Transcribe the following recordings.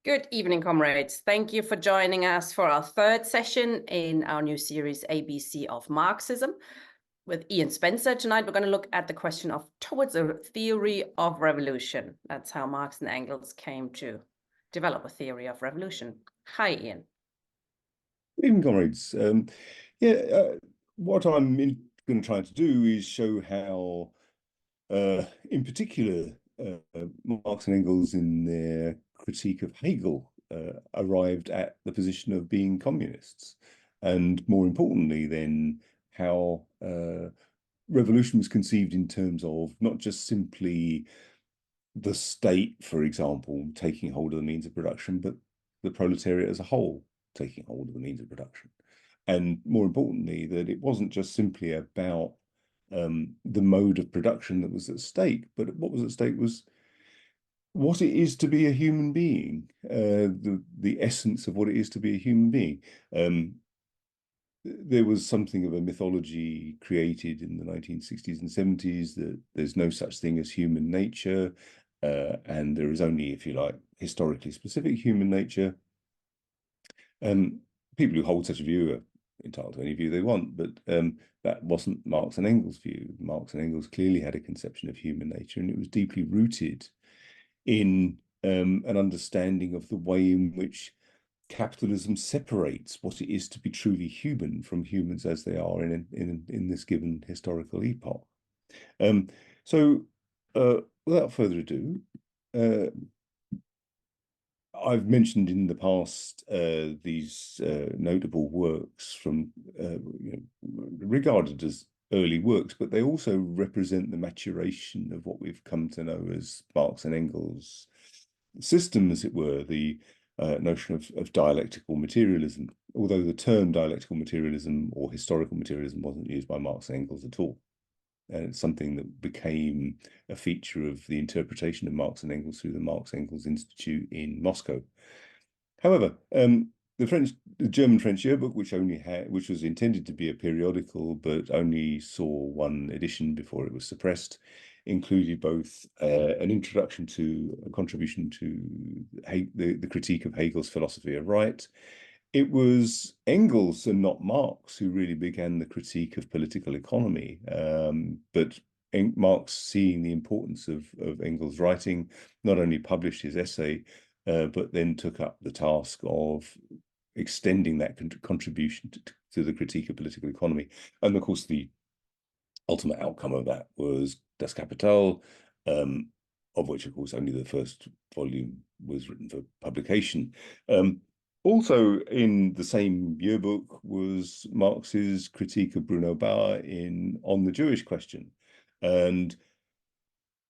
Good evening, comrades. Thank you for joining us for our third session in our new series, ABC of Marxism. With Ian Spencer tonight, we're going to look at the question of towards a theory of revolution. That's how Marx and Engels came to develop a theory of revolution. Hi, Ian. Good evening, comrades. What I'm going to try to do is show how, in particular, Marx and Engels in their critique of Hegel arrived at the position of being communists. And more importantly, then, how revolution was conceived in terms of not just simply the state, for example, taking hold of the means of production, but the proletariat as a whole taking hold of the means of production. And more importantly, that it wasn't just simply about the mode of production that was at stake, but what was at stake was what it is to be a human being, the essence of what it is to be a human being. There was something of a mythology created in the 1960s and 70s that there's no such thing as human nature, and there is only, if you like, historically specific human nature. People who hold such a view are entitled to any view they want, but that wasn't Marx and Engels' view. Marx and Engels clearly had a conception of human nature, and it was deeply rooted in an understanding of the way in which capitalism separates what it is to be truly human from humans as they are in this given historical epoch. Without further ado, I've mentioned in the past these notable works from regarded as early works, but they also represent the maturation of what we've come to know as Marx and Engels' system, as it were, the notion of dialectical materialism, although the term dialectical materialism or historical materialism wasn't used by Marx and Engels at all. And it's something that became a feature of the interpretation of Marx and Engels through the Marx-Engels Institute in Moscow. However, the German-French yearbook, which was intended to be a periodical but only saw one edition before it was suppressed, included both an introduction to a contribution to the critique of Hegel's philosophy of right. It was Engels and not Marx who really began the critique of political economy, but Marx, seeing the importance of Engels' writing, not only published his essay, but then took up the task of extending that contribution to the critique of political economy. And of course, the ultimate outcome of that was Das Kapital, of which, of course, only the first volume was written for publication. Also in the same yearbook was Marx's critique of Bruno Bauer on the Jewish question. And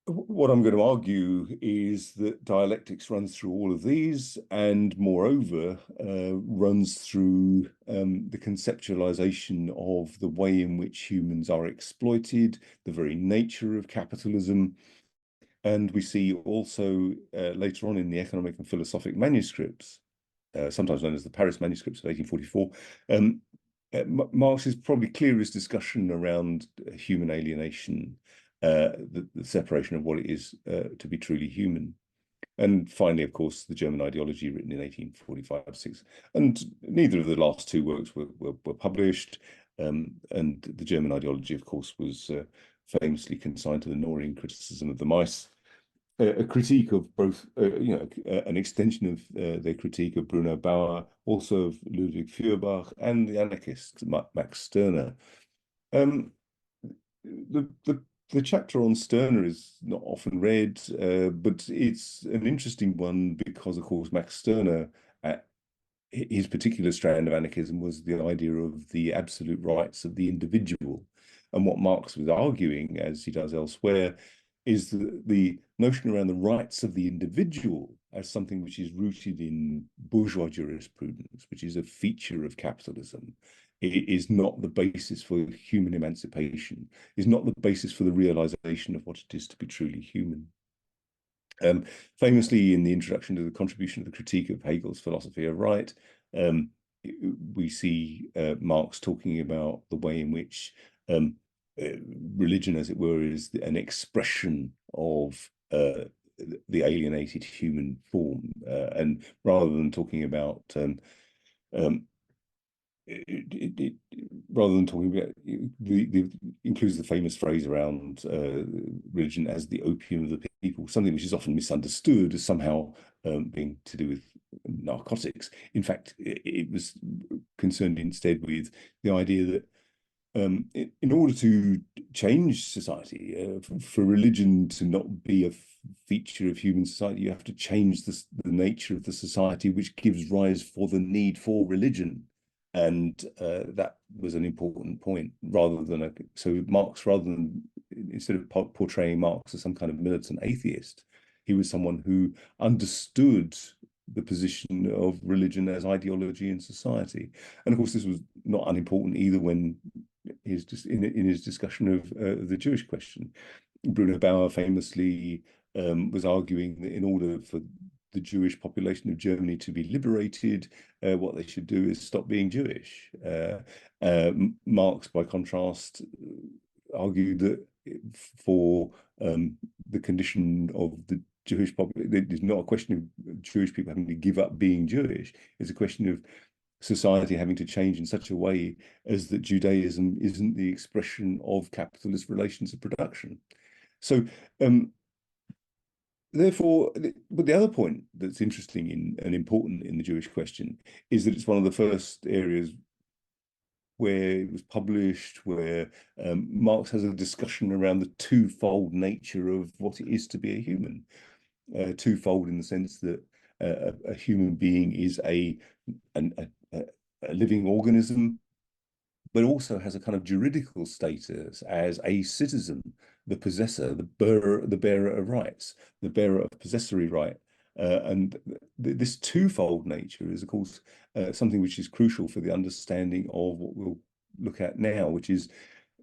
what I'm going to argue is that dialectics runs through all of these, and moreover, runs through the conceptualization of the way in which humans are exploited, the very nature of capitalism. And we see also later on in the economic and philosophic manuscripts, sometimes known as the Paris manuscripts of 1844, Marx's probably clearest discussion around human alienation, the separation of what it is to be truly human. And finally, of course, the German ideology written in 1845-6. And neither of the last two works were published. And the German ideology, of course, was famously consigned to the Noreen criticism of the mice. A critique of both, an extension of their critique of Bruno Bauer, also of Ludwig Feuerbach and the anarchist Max Stirner. The chapter on Stirner is not often read, but it's an interesting one because, of course, Max Stirner, his particular strand of anarchism was the idea of the absolute rights of the individual. And what Marx was arguing, as he does elsewhere, is the notion around the rights of the individual as something which is rooted in bourgeois jurisprudence, which is a feature of capitalism. It is not the basis for human emancipation, is not the basis for the realization of what it is to be truly human. Famously, in the introduction to the contribution of the critique of Hegel's philosophy of right, we see Marx talking about the way in which religion, as it were, is an expression of the alienated human form, and rather than talking about rather than talking about the includes the famous phrase around religion as the opium of the people, something which is often misunderstood as somehow being to do with narcotics. In fact, it was concerned instead with the idea that in order to change society, for religion to not be a feature of human society, you have to change the nature of the society, which gives rise for the need for religion. And that was an important point. So Marx, instead of portraying Marx as some kind of militant atheist, he was someone who understood the position of religion as ideology in society. And of course, this was not unimportant either when in his discussion of the Jewish question. Bruno Bauer famously was arguing that in order for the Jewish population of Germany to be liberated, what they should do is stop being Jewish. Marx, by contrast, argued that for the condition of the Jewish population, it's not a question of Jewish people having to give up being Jewish. It's a question of society having to change in such a way as that Judaism isn't the expression of capitalist relations of production. So therefore, but the other point that's interesting and important in the Jewish question is that it's one of the first areas where it was published, where Marx has a discussion around the twofold nature of what it is to be a human. Twofold in the sense that a human being is a living organism, but also has a kind of juridical status as a citizen, the possessor, the bearer of rights, the bearer of possessory right. And this twofold nature is, of course, something which is crucial for the understanding of what we'll look at now, which is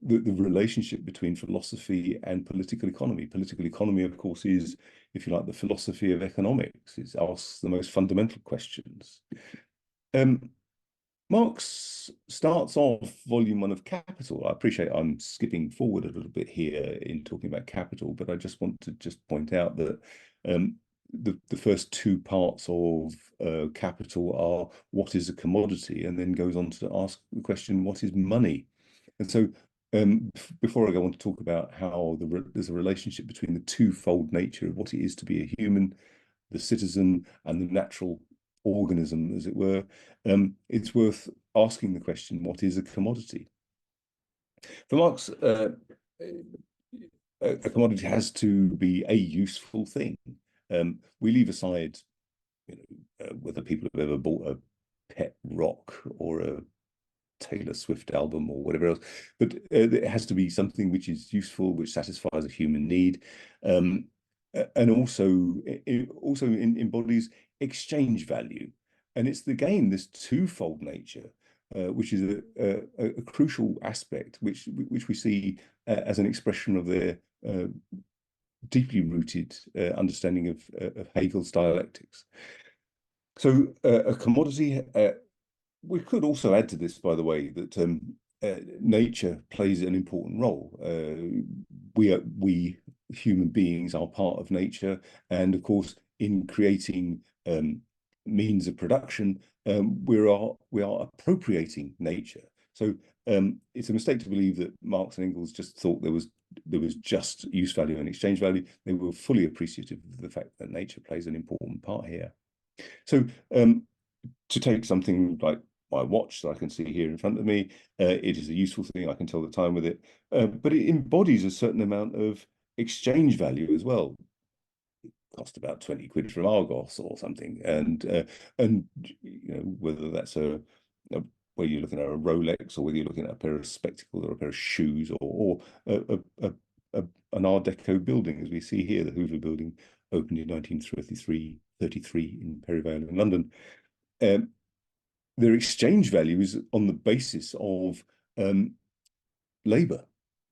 the relationship between philosophy and political economy. Political economy, of course, is, if you like, the philosophy of economics. It asks the most fundamental questions. Marx starts off volume 1 of Capital. I appreciate I'm skipping forward a little bit here in talking about Capital, but I just want to point out that the first two parts of Capital are what is a commodity, and then goes on to ask the question, what is money? And so before I go on to talk about how there's a relationship between the twofold nature of what it is to be a human, the citizen, and the natural organism, as it were, it's worth asking the question, what is a commodity? For Marx, a commodity has to be a useful thing. We leave aside, whether people have ever bought a pet rock or a Taylor Swift album or whatever else, but it has to be something which is useful, which satisfies a human need, and also embodies exchange value. And it's again this twofold nature, which is a crucial aspect, which we see as an expression of their deeply rooted understanding of Hegel's dialectics. So a commodity. We could also add to this, by the way, that nature plays an important role. We human beings are part of nature, and of course, in creating means of production, we are appropriating nature. So it's a mistake to believe that Marx and Engels just thought there was just use value and exchange value. They were fully appreciative of the fact that nature plays an important part here. So to take something like my watch that I can see here in front of me, it is a useful thing. I can tell the time with it, but it embodies a certain amount of exchange value as well. It cost about 20 quid from Argos or something, and whether that's whether you're looking at a Rolex or whether you're looking at a pair of spectacles or a pair of shoes or an Art Deco building, as we see here, the Hoover Building, opened in 1933 in Perivale in London. Their exchange value is on the basis of labour.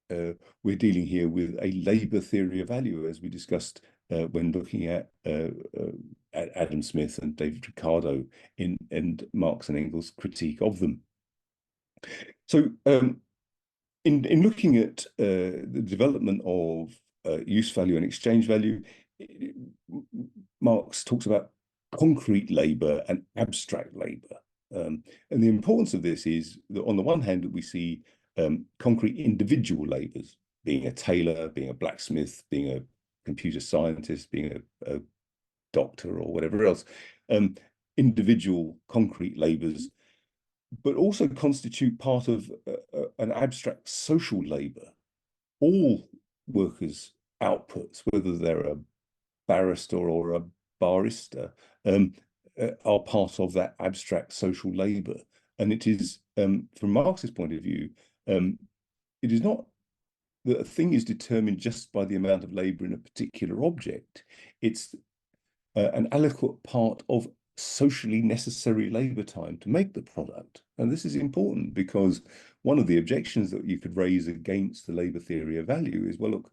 We're dealing here with a labour theory of value, as we discussed when looking at Adam Smith and David Ricardo in Marx and Engels' critique of them. So in looking at the development of use value and exchange value, Marx talks about concrete labor and abstract labor. And the importance of this is that on the one hand, we see concrete individual labors, being a tailor, being a blacksmith, being a computer scientist, being a doctor or whatever else, individual concrete labors, but also constitute part of an abstract social labor. All workers' outputs, whether they're a barrister or a barista, are part of that abstract social labor. And it is, from Marx's point of view, it is not that a thing is determined just by the amount of labor in a particular object. It's an adequate part of socially necessary labor time to make the product. And this is important because one of the objections that you could raise against the labor theory of value is, well, look,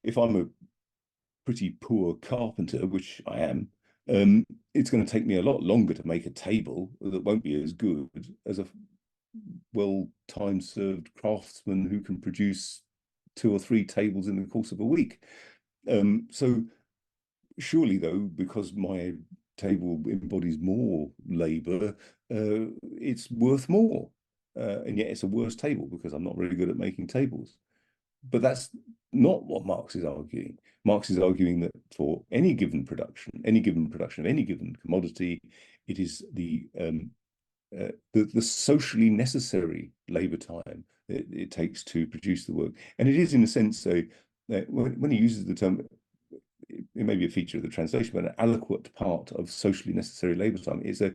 if I'm a pretty poor carpenter, which I am, it's going to take me a lot longer to make a table that won't be as good as a well-timed served craftsman who can produce 2 or 3 tables in the course of a week. So surely, though, because my table embodies more labor, it's worth more. And yet it's a worse table because I'm not really good at making tables. But that's not what Marx is arguing. Marx is arguing that for any given production of any given commodity, it is the socially necessary labor time that it takes to produce the work. And it is, in a sense, so when he uses the term, it may be a feature of the translation, but an adequate part of socially necessary labor time is a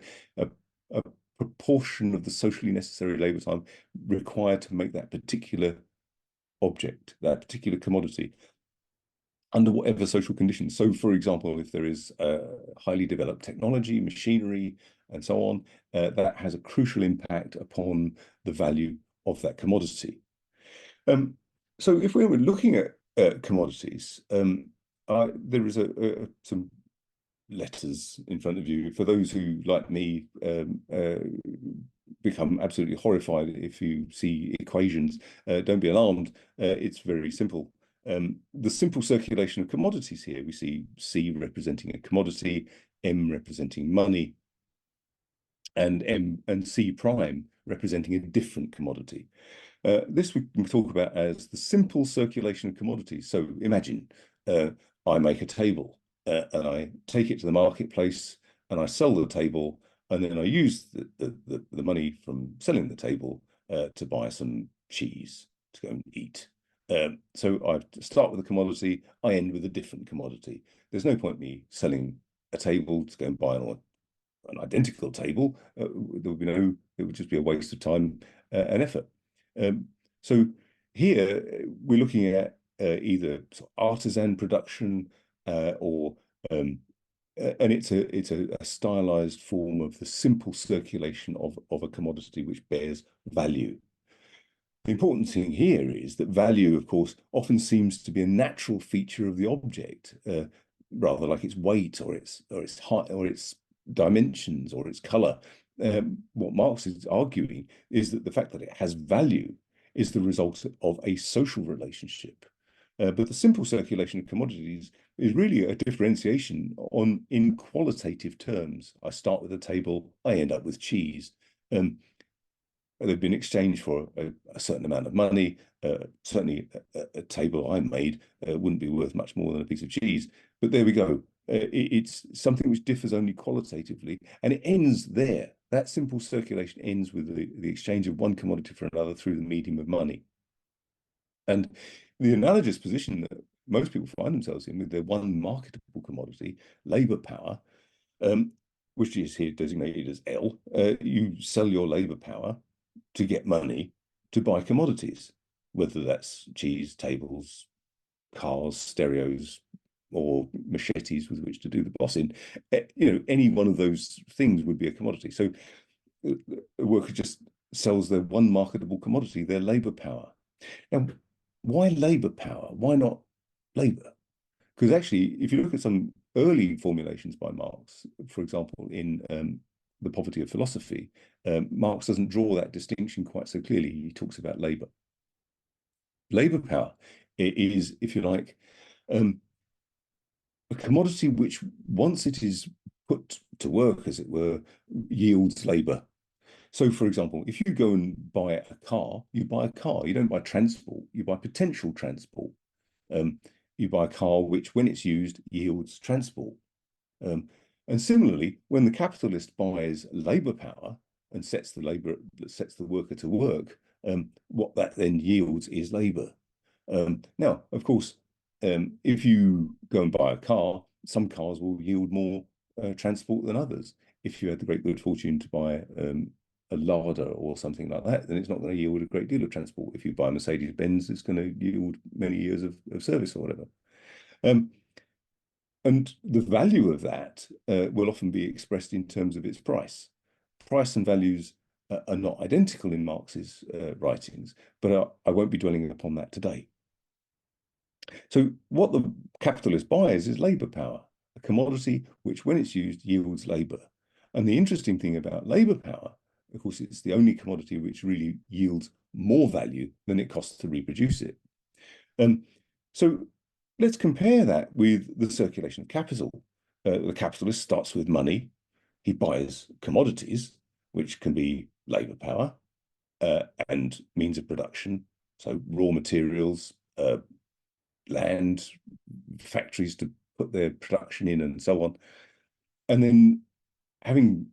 proportion of the socially necessary labor time required to make that particular object, that particular commodity, under whatever social conditions. So, for example, if there is highly developed technology, machinery, and so on, that has a crucial impact upon the value of that commodity. So if we were looking at commodities, there is some letters in front of you. For those who, like me, become absolutely horrified if you see equations, don't be alarmed. It's very simple. The simple circulation of commodities here, we see C representing a commodity, M representing money, and M and C prime representing a different commodity. This we can talk about as the simple circulation of commodities. So imagine I make a table and I take it to the marketplace and I sell the table, and then I use the money from selling the table to buy some cheese to go and eat. So I start with a commodity, I end with a different commodity. There's no point me selling a table to go and buy an identical table. There would be it would just be a waste of time and effort. So here we're looking at either artisan production and it's a stylized form of the simple circulation of a commodity which bears value. The important thing here is that value, of course, often seems to be a natural feature of the object, rather like its weight or its height or its dimensions or its color. What Marx is arguing is that the fact that it has value is the result of a social relationship. But the simple circulation of commodities is really a differentiation in qualitative terms. I start with a table, I end up with cheese. They've been exchanged for a certain amount of money. Certainly a table I made wouldn't be worth much more than a piece of cheese. But there we go. It's something which differs only qualitatively, and it ends there. That simple circulation ends with the exchange of one commodity for another through the medium of money. And the analogous position that most people find themselves in with their one marketable commodity, labor power, which is here designated as L, you sell your labor power to get money to buy commodities, whether that's cheese, tables, cars, stereos, or machetes with which to do the bossing. Any one of those things would be a commodity. So a worker just sells their one marketable commodity, their labor power. Now, why labor power? Why not labor? Because actually, if you look at some early formulations by Marx, for example, in The Poverty of Philosophy, Marx doesn't draw that distinction quite so clearly. He talks about labor. Labor power is, if you like, a commodity which, once it is put to work, as it were, yields labor. So, for example, if you go and buy a car, you buy a car. You don't buy transport. You buy potential transport. You buy a car which, when it's used, yields transport. And similarly, when the capitalist buys labor power and sets the worker to work, what that then yields is labor. Now, of course, if you go and buy a car, some cars will yield more transport than others. If you had the great good fortune to buy a Lada or something like that, then it's not going to yield a great deal of transport. If you buy a Mercedes-Benz, it's going to yield many years of service or whatever. And the value of that will often be expressed in terms of its price. Price and values are not identical in Marx's writings, but I won't be dwelling upon that today. So what the capitalist buys is labor power, a commodity which, when it's used, yields labor. And the interesting thing about labor power, of course, it's the only commodity which really yields more value than it costs to reproduce it. So let's compare that with the circulation of capital. The capitalist starts with money. He buys commodities, which can be labor power and means of production, so raw materials, land, factories to put their production in, and so on. And then, having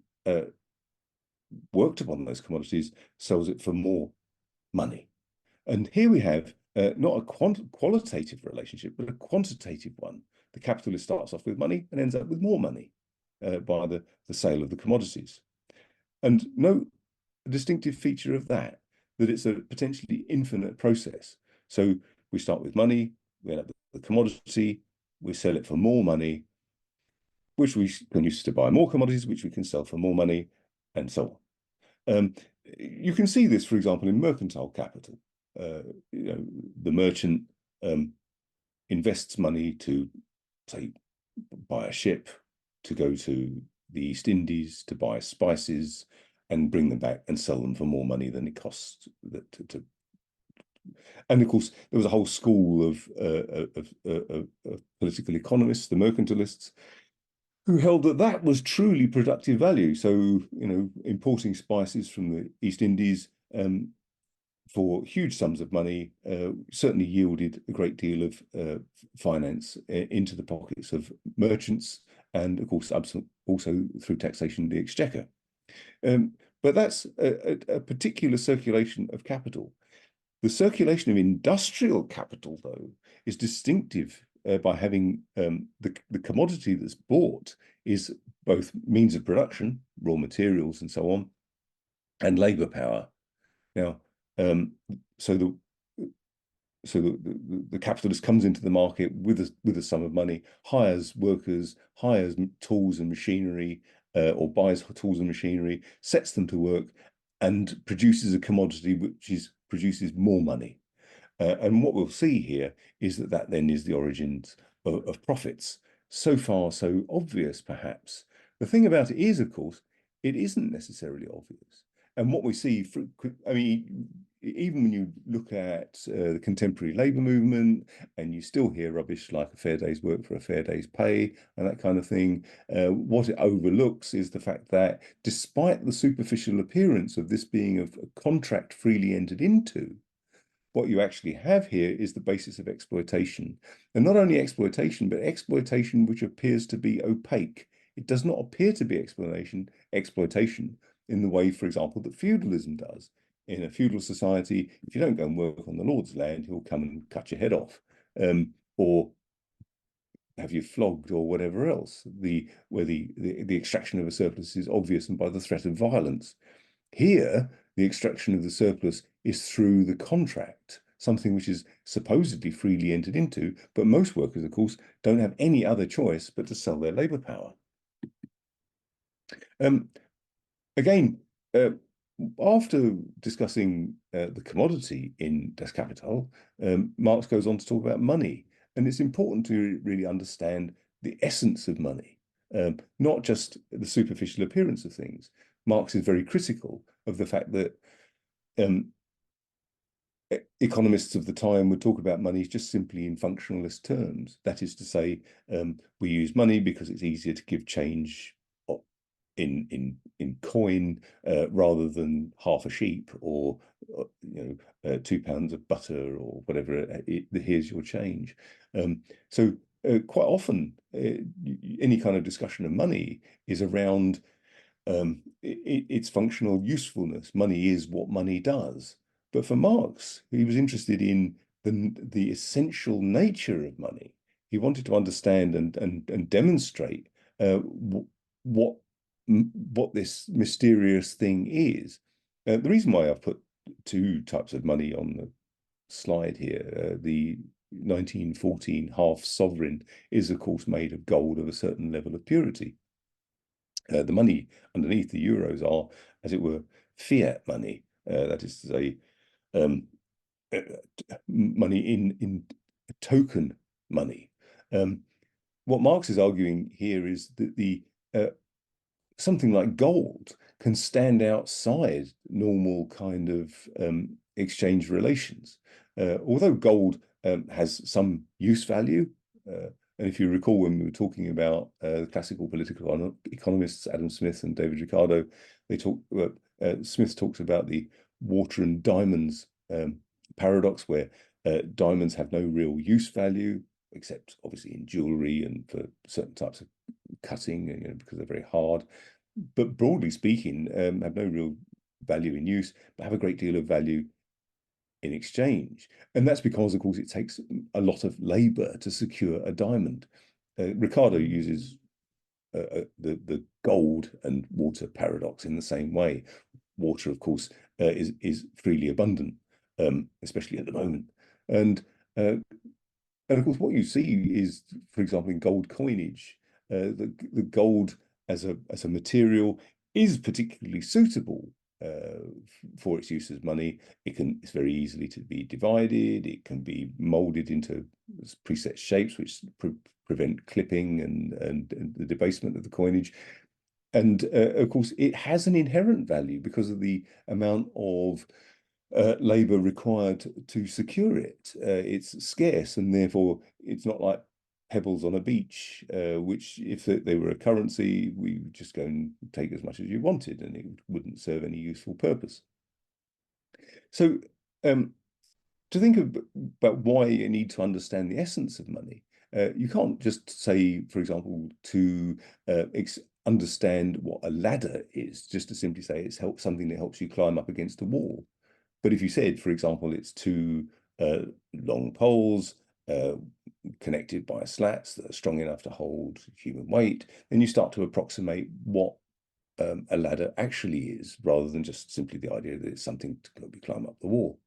worked upon those commodities, sells it for more money. And here we have not a qualitative relationship, but a quantitative one. The capitalist starts off with money and ends up with more money by the sale of the commodities. And note a distinctive feature of that it's a potentially infinite process. So we start with money, we end up with the commodity, we sell it for more money, which we can use to buy more commodities, which we can sell for more money, and so on. You can see this, for example, in mercantile capital. The merchant invests money to, say, buy a ship, to go to the East Indies, to buy spices, and bring them back and sell them for more money than it costs to. And of course, there was a whole school of political economists, the mercantilists, who held that was truly productive value. So, importing spices from the East Indies for huge sums of money certainly yielded a great deal of finance into the pockets of merchants, and of course also through taxation the exchequer. But that's a particular circulation of capital. The circulation of industrial capital, though, is distinctive by having the commodity that's bought is both means of production, raw materials and so on, and labor power. Now, so the capitalist comes into the market with a sum of money, hires workers, hires tools and machinery, or buys tools and machinery, sets them to work, and produces a commodity which produces more money. And what we'll see here is that then is the origins of profits. So far, so obvious, perhaps. The thing about it is, of course, it isn't necessarily obvious. And what we see, even when you look at the contemporary labour movement, and you still hear rubbish like a fair day's work for a fair day's pay and that kind of thing, what it overlooks is the fact that despite the superficial appearance of this being a contract freely entered into, what you actually have here is the basis of exploitation. And not only exploitation, but exploitation which appears to be opaque. It does not appear to be exploitation in the way, for example, that feudalism does. In a feudal society, if you don't go and work on the Lord's land, he'll come and cut your head off, or have you flogged, or whatever else, where the extraction of a surplus is obvious and by the threat of violence. Here, the extraction of the surplus is through the contract, something which is supposedly freely entered into, but most workers, of course, don't have any other choice but to sell their labour power. Again, after discussing the commodity in Das Kapital, Marx goes on to talk about money. And it's important to really understand the essence of money, not just the superficial appearance of things. Marx is very critical of the fact that economists of the time would talk about money just simply in functionalist terms. That is to say, we use money because it's easier to give change in coin rather than half a sheep or £2 of butter or whatever. Here's your change. So quite often, any kind of discussion of money is around its functional usefulness. Money is what money does. But for Marx, he was interested in the essential nature of money. He wanted to understand and demonstrate what this mysterious thing is. The reason why I've put two types of money on the slide here, the 1914 half sovereign is of course made of gold of a certain level of purity. The money underneath the euros are, as it were, fiat money. That is to say, money in token money. What Marx is arguing here is that something like gold can stand outside normal kind of exchange relations. Although gold has some use value, and if you recall when we were talking about classical political economists, Adam Smith and David Ricardo, Smith talks about the water and diamonds paradox, where diamonds have no real use value, except obviously in jewelry and for certain types of cutting, because they're very hard. But broadly speaking, have no real value in use, but have a great deal of value in exchange. And that's because, of course, it takes a lot of labor to secure a diamond. Ricardo uses the gold and water paradox in the same way. Water, of course, is freely abundant, especially at the moment. And of course, what you see is, for example, in gold coinage, the gold as a material is particularly suitable for its use as money. It's very easily to be divided. It can be molded into preset shapes which prevent clipping and the debasement of the coinage. And of course, it has an inherent value because of the amount of labor required to secure it. It's scarce, and therefore it's not like pebbles on a beach, which if they were a currency, we would just go and take as much as you wanted and it wouldn't serve any useful purpose. So to think about why you need to understand the essence of money, you can't just say, for example, to understand what a ladder is, just to simply say it's something that helps you climb up against a wall. But if you said, for example, it's two long poles connected by slats that are strong enough to hold human weight, then you start to approximate what a ladder actually is, rather than just simply the idea that it's something to climb up the wall.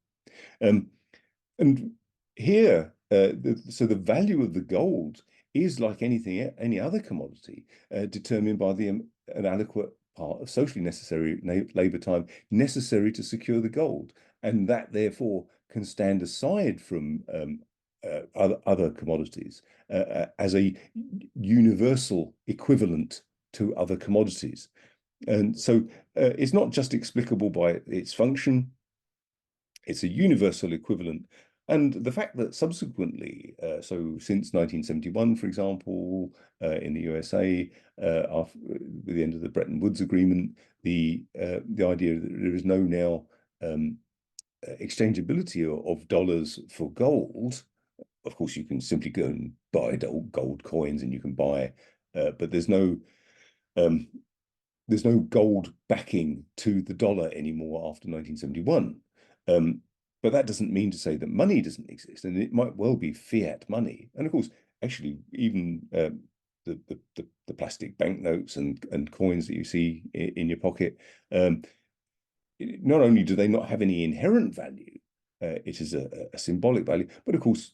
And here, so the value of the gold is like any other commodity, determined by an adequate part of socially necessary labor time necessary to secure the gold, and that therefore can stand aside from other commodities as a universal equivalent to other commodities. And so it's not just explicable by its function, it's a universal equivalent. And the fact that subsequently, so since 1971, for example, in the USA, after the end of the Bretton Woods Agreement, the idea that there is no now exchangeability of dollars for gold. Of course, you can simply go and buy gold coins, and you can buy, but there's no gold backing to the dollar anymore after 1971. But that doesn't mean to say that money doesn't exist, and it might well be fiat money. And of course, actually, even the plastic banknotes and coins that you see in your pocket, not only do they not have any inherent value, it is a symbolic value, but of course,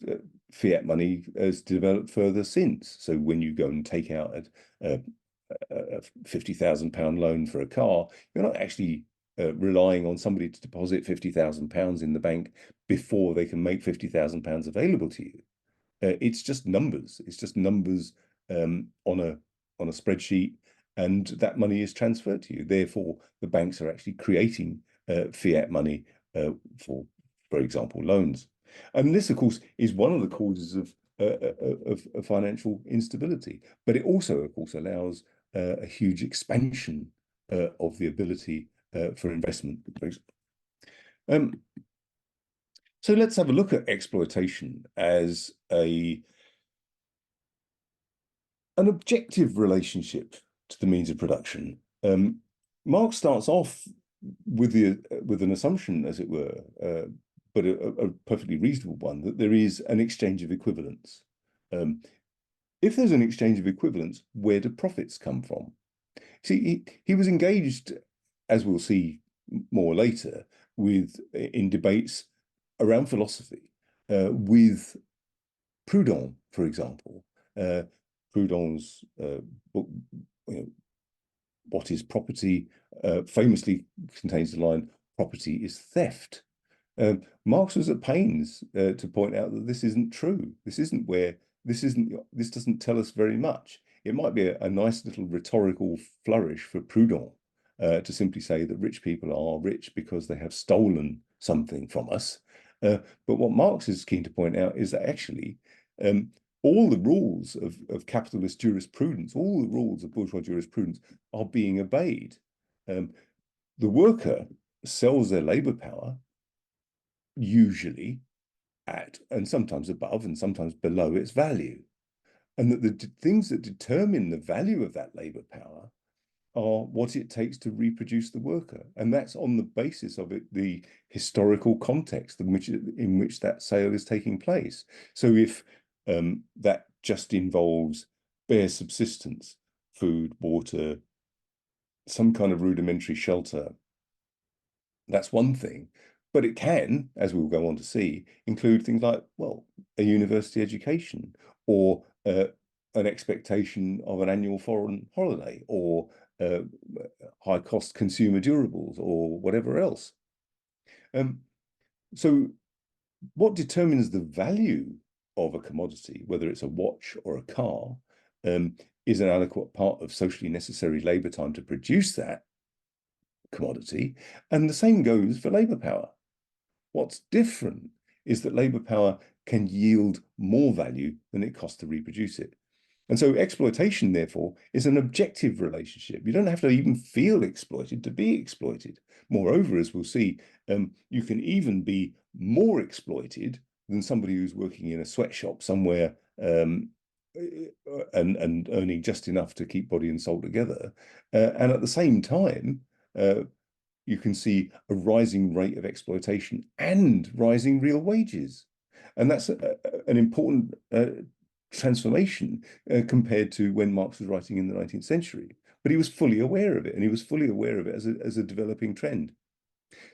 fiat money has developed further since. So when you go and take out a £50,000 loan for a car, you're not actually relying on somebody to deposit £50,000 in the bank before they can make £50,000 available to you. It's just numbers. It's just numbers on a spreadsheet, and that money is transferred to you. Therefore, the banks are actually creating fiat money for for example, loans. And this, of course, is one of the causes of financial instability. But it also, of course, allows a huge expansion of the ability for investment. So let's have a look at exploitation as an objective relationship to the means of production. Marx starts off with an assumption, as it were, but a perfectly reasonable one, that there is an exchange of equivalents. If there's an exchange of equivalents, where do profits come from? See, he was engaged, as we'll see more later, in debates around philosophy, with Proudhon, for example. Proudhon's book, What is Property, famously contains the line, property is theft. Marx was at pains to point out that this isn't true. This doesn't tell us very much. It might be a nice little rhetorical flourish for Proudhon to simply say that rich people are rich because they have stolen something from us. But what Marx is keen to point out is that actually all the rules of capitalist jurisprudence, all the rules of bourgeois jurisprudence are being obeyed. The worker sells their labor power usually at, and sometimes above and sometimes below its value. And that the things that determine the value of that labor power are what it takes to reproduce the worker. And that's on the basis of the historical context in which that sale is taking place. So if that just involves bare subsistence, food, water, some kind of rudimentary shelter, that's one thing. But it can, as we'll go on to see, include things like, well, a university education, or an expectation of an annual foreign holiday, or high-cost consumer durables, or whatever else. So what determines the value of a commodity, whether it's a watch or a car, is an adequate part of socially necessary labour time to produce that commodity. And the same goes for labour power. What's different is that labour power can yield more value than it costs to reproduce it. And so exploitation, therefore, is an objective relationship. You don't have to even feel exploited to be exploited. Moreover, as we'll see, you can even be more exploited than somebody who's working in a sweatshop somewhere and earning just enough to keep body and soul together. And at the same time, you can see a rising rate of exploitation and rising real wages. And that's an important transformation compared to when Marx was writing in the 19th century. But he was fully aware of it, and he was fully aware of it as a developing trend.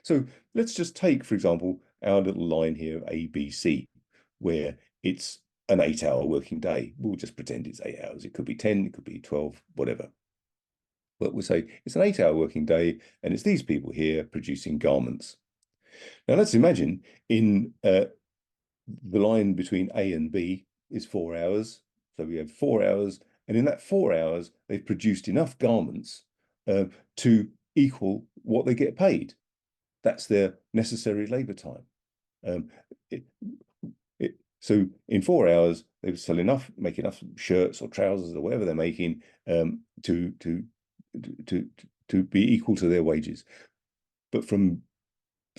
So let's just take, for example, our little line here of ABC, where it's an 8-hour working day. We'll just pretend it's 8 hours. It could be 10, it could be 12, whatever. But we'll say it's an 8-hour working day, and it's these people here producing garments. Now let's imagine in the line between A and B is 4 hours. So we have 4 hours, and in that 4 hours, they've produced enough garments to equal what they get paid. That's their necessary labor time. So in 4 hours, they sell enough, make enough shirts or trousers or whatever they're making to be equal to their wages. So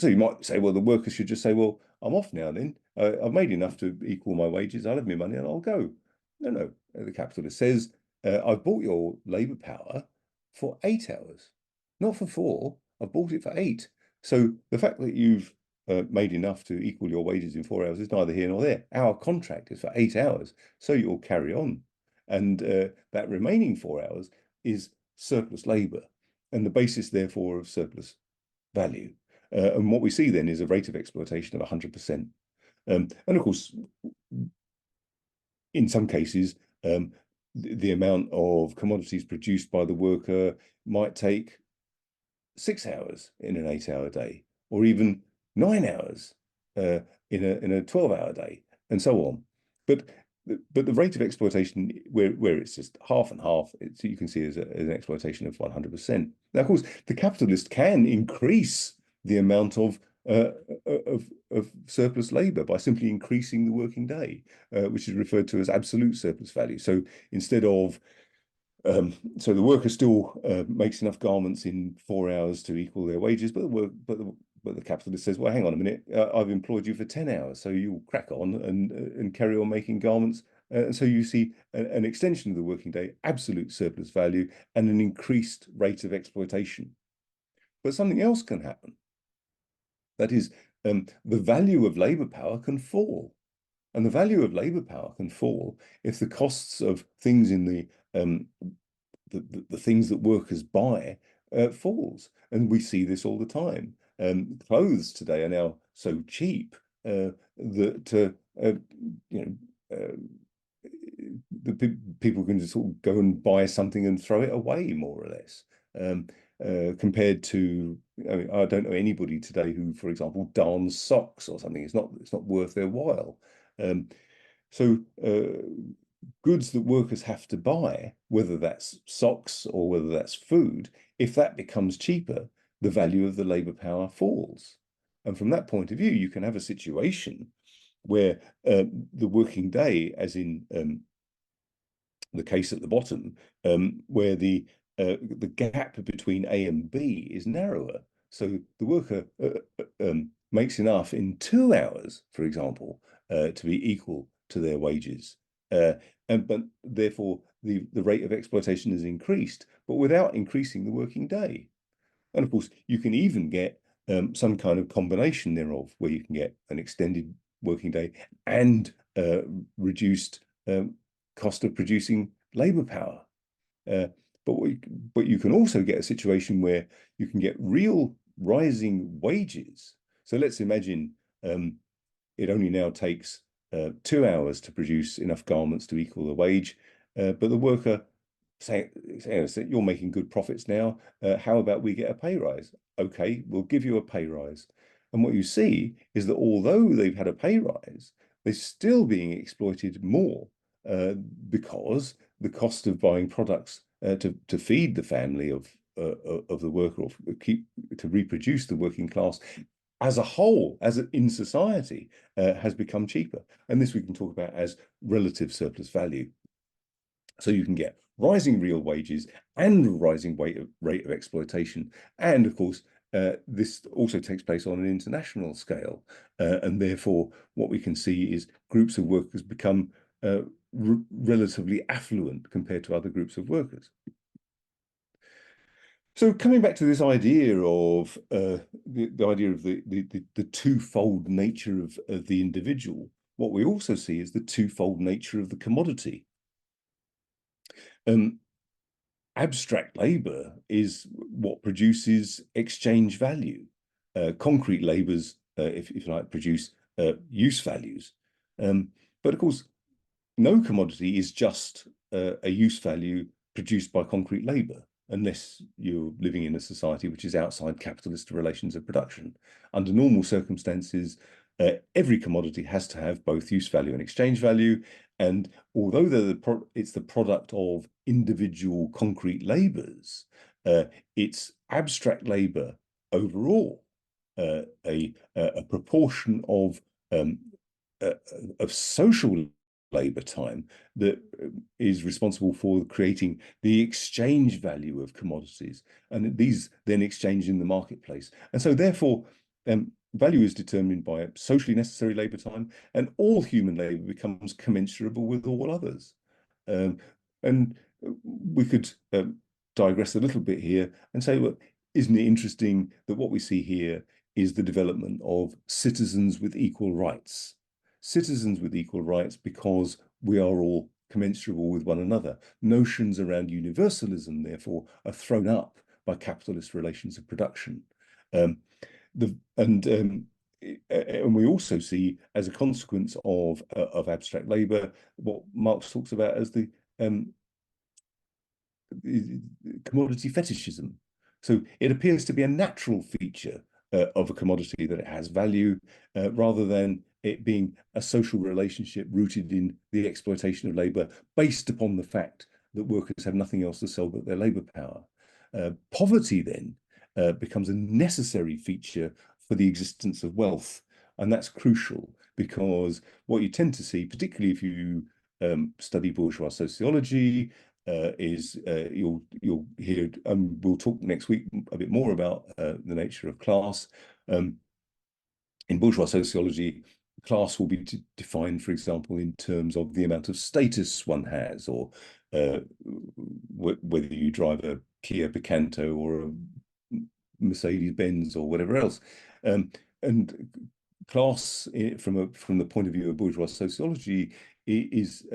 you might say, well, the workers should just say, well, I'm off now then. I've made enough to equal my wages. I'll have my money and I'll go. No. The capitalist says, I've bought your labor power for 8 hours, not for 4. I've bought it for 8. So the fact that you've made enough to equal your wages in 4 hours is neither here nor there. Our contract is for 8 hours, so you'll carry on. And that remaining 4 hours is surplus labor, and the basis, therefore, of surplus value. And what we see then is a rate of exploitation of 100%. And of course, in some cases, the amount of commodities produced by the worker might take 6 hours in an 8-hour day, or even 9 hours in a 12-hour day, and so on. But the rate of exploitation, where it's just half and half, you can see as an exploitation of 100%. Now, of course, the capitalist can increase the amount of of surplus labor by simply increasing the working day, which is referred to as absolute surplus value. So instead of so the worker still makes enough garments in 4 hours to equal their wages, but the capitalist says, well, hang on a minute, I've employed you for 10 hours, so you'll crack on and carry on making garments. And so you see an extension of the working day, absolute surplus value, and an increased rate of exploitation. But something else can happen. That is, the value of labor power can fall. And the value of labor power can fall if the costs of things in the things that workers buy falls. And we see this all the time. Clothes today are now so cheap that the people can just sort of go and buy something and throw it away, more or less. Compared to, I mean, I don't know anybody today who, for example, darns socks or something. It's not worth their while. So goods that workers have to buy, whether that's socks or whether that's food, if that becomes cheaper, the value of the labor power falls. And from that point of view, you can have a situation where the working day, as in the case at the bottom, where the gap between A and B is narrower. So the worker makes enough in 2 hours, for example, to be equal to their wages. But therefore, the rate of exploitation is increased, but without increasing the working day. And of course, you can even get some kind of combination thereof, where you can get an extended working day and reduced cost of producing labor power. But you can also get a situation where you can get real rising wages. So let's imagine it only now takes 2 hours to produce enough garments to equal the wage, but the worker saying, you're making good profits now, how about we get a pay rise? Okay, we'll give you a pay rise. And what you see is that although they've had a pay rise, they're still being exploited more because the cost of buying products to feed the family of the worker, or to reproduce the working class as a whole, in society, has become cheaper. And this we can talk about as relative surplus value. So you can get rising real wages and rising rate of exploitation. And of course, this also takes place on an international scale. And therefore, what we can see is groups of workers become relatively affluent compared to other groups of workers. So coming back to this idea of the idea of the twofold nature of the individual, what we also see is the twofold nature of the commodity. Abstract labor is what produces exchange value. Concrete labors, if you like, produce use values. But of course, no commodity is just a use value produced by concrete labor, unless you're living in a society which is outside capitalist relations of production. Under normal circumstances, every commodity has to have both use value and exchange value. And although it's the product of individual concrete labors, it's abstract labor overall, a proportion of social labor time that is responsible for creating the exchange value of commodities, and these then exchange in the marketplace. And so therefore, value is determined by socially necessary labor time, and all human labor becomes commensurable with all others. And we could digress a little bit here and say, well, isn't it interesting that what we see here is the development of citizens with equal rights? Citizens with equal rights because we are all commensurable with one another. Notions around universalism, therefore, are thrown up by capitalist relations of production. And we also see, as a consequence of abstract labor, what Marx talks about as the commodity fetishism. So it appears to be a natural feature of a commodity that it has value, rather than it being a social relationship rooted in the exploitation of labor based upon the fact that workers have nothing else to sell but their labor power. Poverty then becomes a necessary feature for the existence of wealth, And that's crucial, because what you tend to see, particularly if you study bourgeois sociology, is you'll hear, we'll talk next week a bit more about the nature of class. In bourgeois sociology, class will be defined, for example, in terms of the amount of status one has, or whether you drive a Kia Picanto or a Mercedes Benz or whatever else. And class, from the point of view of bourgeois sociology, is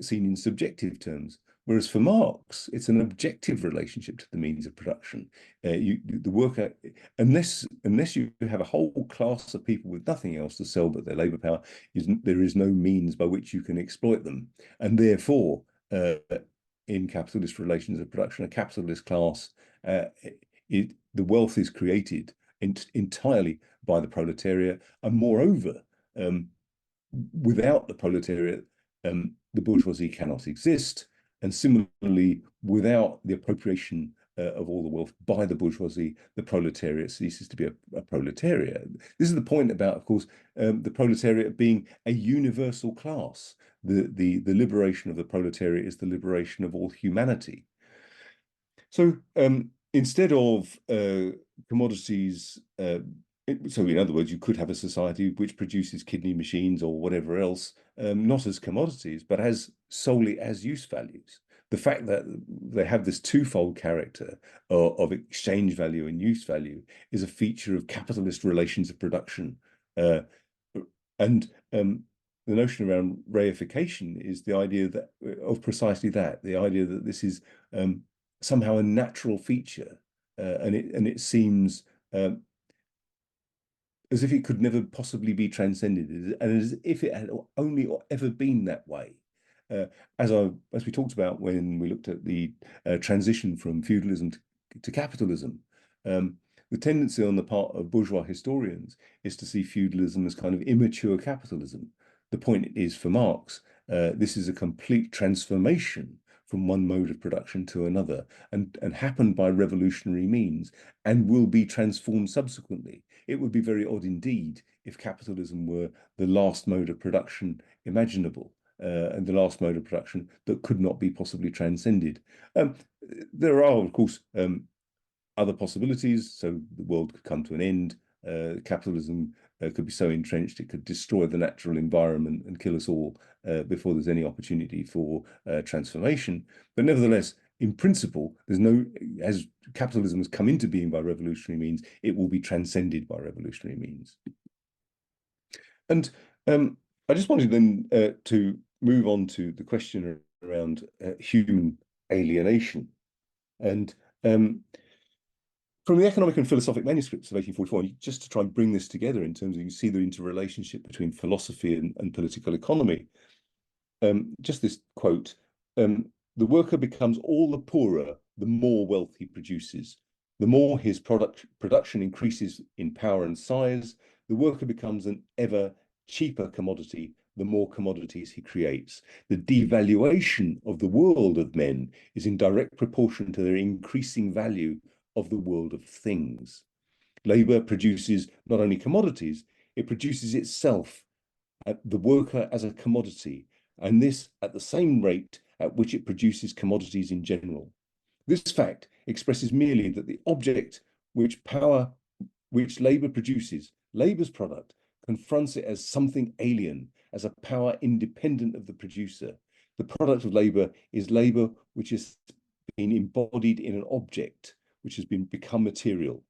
seen in subjective terms. Whereas for Marx, it's an objective relationship to the means of production. The worker, unless you have a whole class of people with nothing else to sell but their labour power, there is no means by which you can exploit them. And therefore, in capitalist relations of production, a capitalist class, the wealth is created entirely by the proletariat, and moreover, without the proletariat, the bourgeoisie cannot exist. And similarly, without the appropriation of all the wealth by the bourgeoisie, the proletariat ceases to be a proletariat. This is the point about, of course, the proletariat being a universal class. The liberation of the proletariat is the liberation of all humanity. So instead of commodities, so in other words, you could have a society which produces kidney machines or whatever else, not as commodities, but solely as use values. The fact that they have this twofold character of exchange value and use value is a feature of capitalist relations of production. And the notion around reification is the idea of precisely that, the idea that this is somehow a natural feature, and it seems as if it could never possibly be transcended, and as if it had only ever been that way. As we talked about when we looked at the transition from feudalism to capitalism, the tendency on the part of bourgeois historians is to see feudalism as kind of immature capitalism. The point is, for Marx, this is a complete transformation from one mode of production to another, and happened by revolutionary means, and will be transformed subsequently. It would be very odd indeed if capitalism were the last mode of production imaginable, and the last mode of production that could not be possibly transcended. There are, of course, other possibilities. So the world could come to an end. Capitalism could be so entrenched it could destroy the natural environment and kill us all before there's any opportunity for transformation. But nevertheless, in principle, as capitalism has come into being by revolutionary means, it will be transcended by revolutionary means. And I just wanted then to move on to the question around human alienation. And from the economic and philosophic manuscripts of 1844, just to try and bring this together in terms of, you see the interrelationship between philosophy and political economy. Just this quote, the worker becomes all the poorer the more wealth he produces. The more his production increases in power and size, the worker becomes an ever cheaper commodity the more commodities he creates. The devaluation of the world of men is in direct proportion to their increasing value of the world of things. Labour produces not only commodities, it produces itself, the worker as a commodity, and this at the same rate at which it produces commodities in general. This fact expresses merely that the object which labour produces, labour's product, confronts it as something alien, as a power independent of the producer. The product of labour is labour which has been embodied in an object, which has become material.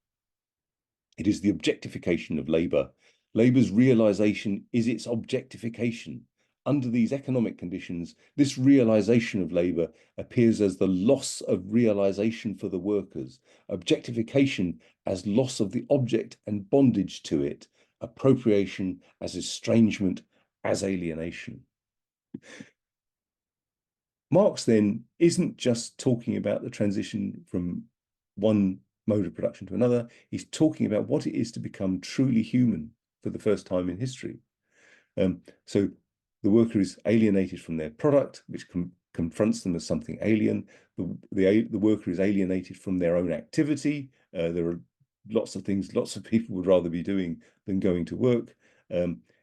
It is the objectification of labour. Labour's realisation is its objectification. Under these economic conditions, this realisation of labour appears as the loss of realisation for the workers, objectification as loss of the object and bondage to it, appropriation as estrangement, as alienation. Marx then isn't just talking about the transition from one mode of production to another. He's talking about what it is to become truly human for the first time in history. So the worker is alienated from their product, which confronts them as something alien. The worker is alienated from their own activity. There are lots of things lots of people would rather be doing than going to work.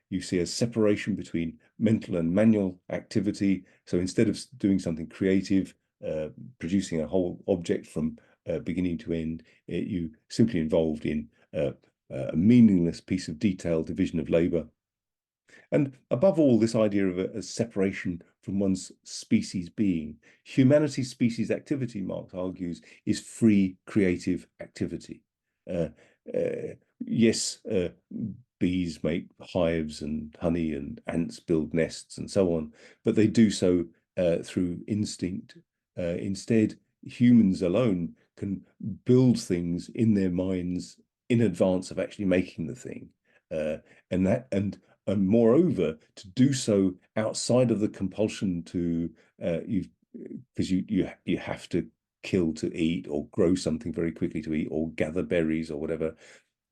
You see a separation between mental and manual activity. So instead of doing something creative, producing a whole object from beginning to end, you simply involved in a meaningless piece of detailed division of labor. And above all, this idea of a separation from one's species being. Humanity's species activity, Marx argues, is free creative activity. Yes, bees make hives and honey and ants build nests and so on, but they do so through instinct. Instead, humans alone can build things in their minds in advance of actually making the thing. And moreover, to do so outside of the compulsion to because you have to kill to eat, or grow something very quickly to eat, or gather berries or whatever.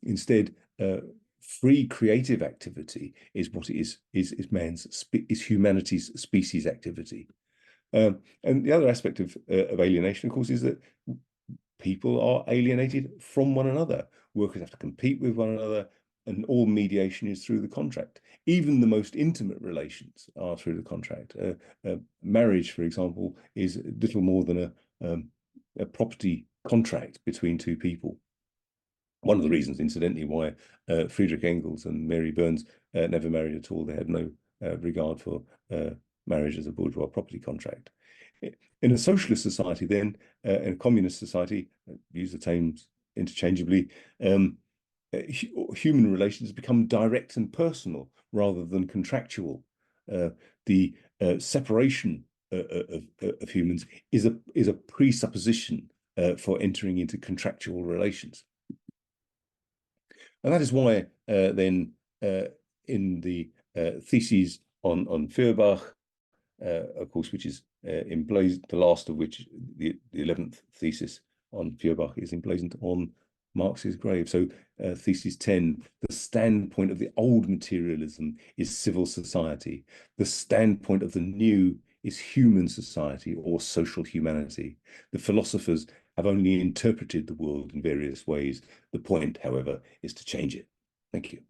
Instead, free creative activity is what it is humanity's species activity. And the other aspect of alienation, of course, is that people are alienated from one another. Workers have to compete with one another, and all mediation is through the contract. Even the most intimate relations are through the contract. Marriage, for example, is little more than a property contract between two people. One of the reasons, incidentally, why Friedrich Engels and Mary Burns never married at all. They had no regard for marriage as a bourgeois property contract. In a socialist society, then, in a communist society, use the terms interchangeably, human relations become direct and personal rather than contractual. The separation of humans is a presupposition for entering into contractual relations. And that is why then in the theses on Feuerbach, of course, which is emblazoned, the last of which, the 11th thesis on Feuerbach, is emblazoned on Marx's grave. So thesis 10, the standpoint of the old materialism is civil society. The standpoint of the new is human society or social humanity. The philosophers have only interpreted the world in various ways. The point, however, is to change it. Thank you.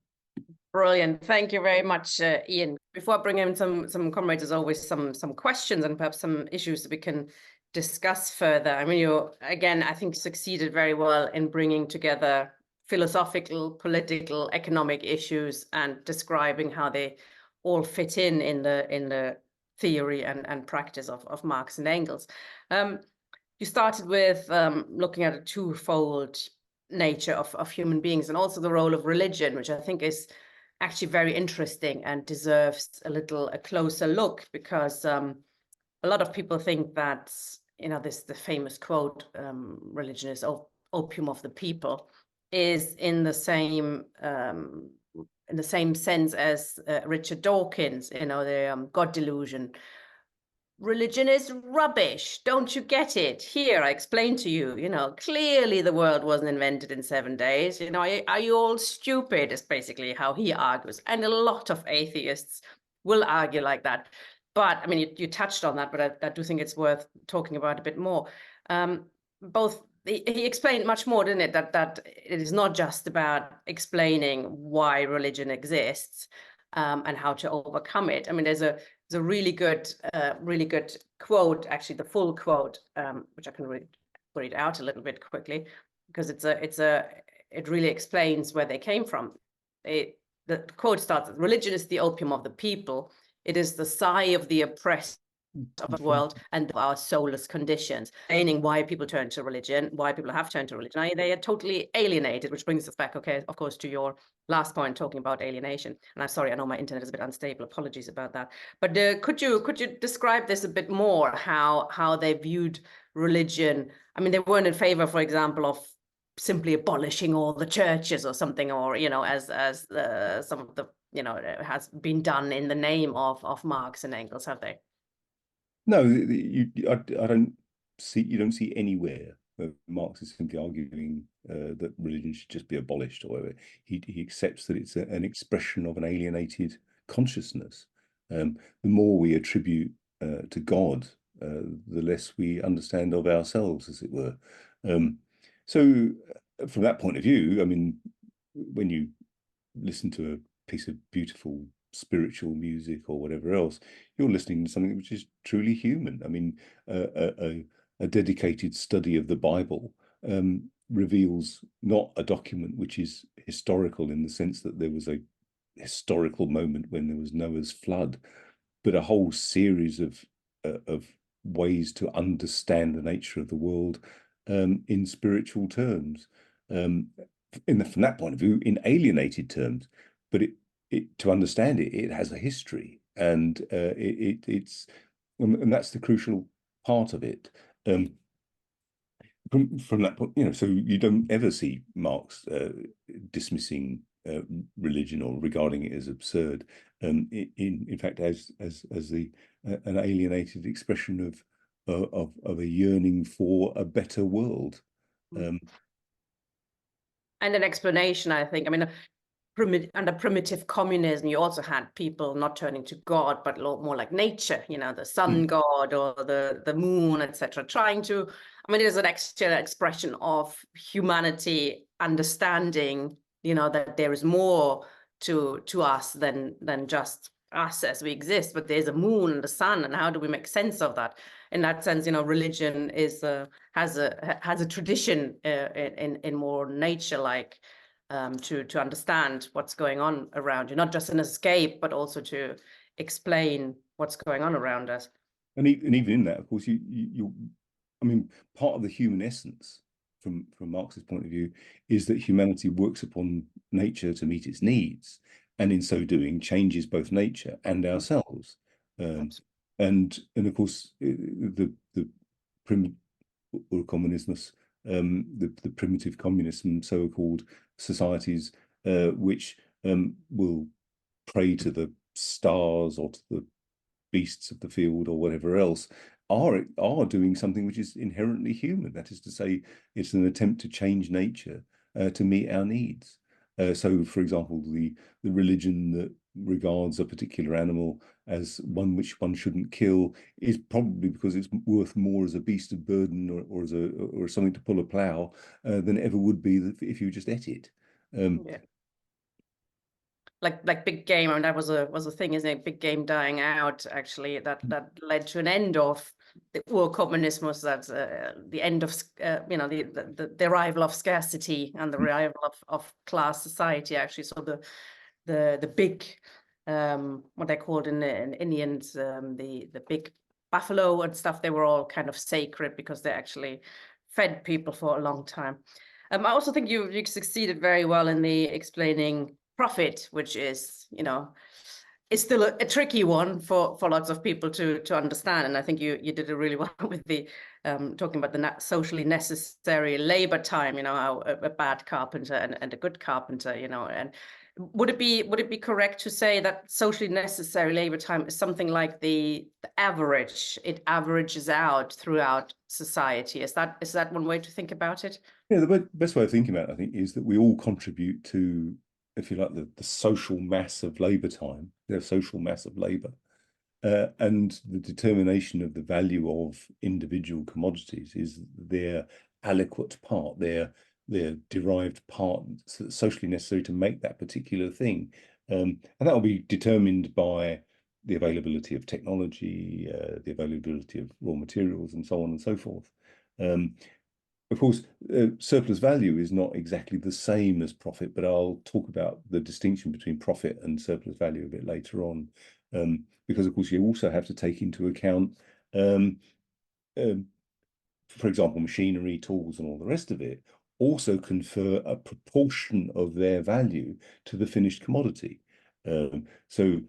Brilliant. Thank you very much, Ian. Before I bring in some comrades, there's always some questions and perhaps some issues that we can discuss further. I mean, you, again, I think succeeded very well in bringing together philosophical, political, economic issues and describing how they all fit in the theory and practice of Marx and Engels. You started with looking at a twofold nature of human beings, and also the role of religion, which I think is actually very interesting and deserves a closer look, because a lot of people think that, you know, the famous quote, religion is opium of the people, is in the same sense as Richard Dawkins, you know, the God delusion. Religion is rubbish. Don't you get it? Here, I explain to you, you know, clearly the world wasn't invented in 7 days. You know, are you all stupid? Is basically how he argues. And a lot of atheists will argue like that. But I mean, you touched on that, but I do think it's worth talking about a bit more. He explained much more, didn't it? That it is not just about explaining why religion exists and how to overcome it. I mean, there's a really good quote, actually, the full quote, which I can read out a little bit quickly, because it really explains where they came from. The quote starts: "Religion is the opium of the people. It is the sigh of the oppressed of the world and of our soulless conditions," explaining why people turn to religion, why people have turned to religion. They are totally alienated, which brings us back, okay, of course, to your last point, talking about alienation. And I'm sorry, I know my internet is a bit unstable. Apologies about that. But could you describe this a bit more? How they viewed religion? I mean, they weren't in favor, for example, of simply abolishing all the churches or something, or, you know, as some of the, you know, has been done in the name of Marx and Engels, have they? No, I don't see. You don't see anywhere Marx is simply arguing that religion should just be abolished or whatever. He accepts that it's an expression of an alienated consciousness. The more we attribute to God, the less we understand of ourselves, as it were. So from that point of view, I mean, when you listen to piece of beautiful spiritual music or whatever else. You're listening to something which is truly human. I mean, a dedicated study of the Bible reveals not a document which is historical in the sense that there was a historical moment when there was Noah's flood, but a whole series of ways to understand the nature of the world in spiritual terms, from that point of view, in alienated terms. But to understand it, it has a history, and it's and that's the crucial part of it. From that point, so you don't ever see Marx dismissing religion or regarding it as absurd. In fact, as an alienated expression of a yearning for a better world. And an explanation, I think. I mean, under primitive communism, you also had people not turning to God, but more like nature, the sun god or the moon, etc. Trying to, I mean, it is an extra expression of humanity understanding, that there is more to us than just us as we exist, but there's a moon and a sun, and how do we make sense of that? In that sense, religion has a tradition in more nature-like. To understand what's going on around you, not just an escape, but also to explain what's going on around us. And even in that, of course, I mean, part of the human essence, from Marx's point of view, is that humanity works upon nature to meet its needs, and in so doing, changes both nature and ourselves. And of course, the communismus, the primitive communism, so-called societies which will pray to the stars or to the beasts of the field or whatever else, are doing something which is inherently human. That is to say, it's an attempt to change nature to meet our needs. So, for example, the religion that regards a particular animal as one which one shouldn't kill is probably because it's worth more as a beast of burden or something to pull a plough than it ever would be if you just ate it. Yeah. Like big game, I mean, that was a thing, isn't it? Big game dying out, actually, that led to an end of the communism. That's the end of the arrival of scarcity and the arrival of class society, actually. So the big what they called in Indians, the big buffalo and stuff, they were all kind of sacred because they actually fed people for a long time. I also think you succeeded very well in the explaining profit, which is, is still a tricky one for lots of people to understand. And I think you did it really well with the talking about the socially necessary labor time, how a bad carpenter and a good carpenter, and would it be correct to say that socially necessary labor time is something like the average? It averages out throughout society. Is that one way to think about it? Yeah, the best way of thinking about it, I think, is that we all contribute to, if you like, the social mass of labor time, the social mass of labor, and the determination of the value of individual commodities is their aliquot part, their derived part socially necessary to make that particular thing. And that will be determined by the availability of technology, the availability of raw materials, and so on and so forth. Of course, surplus value is not exactly the same as profit, but I'll talk about the distinction between profit and surplus value a bit later on, because, of course, you also have to take into account, for example, machinery, tools, and all the rest of it also confer a proportion of their value to the finished commodity. So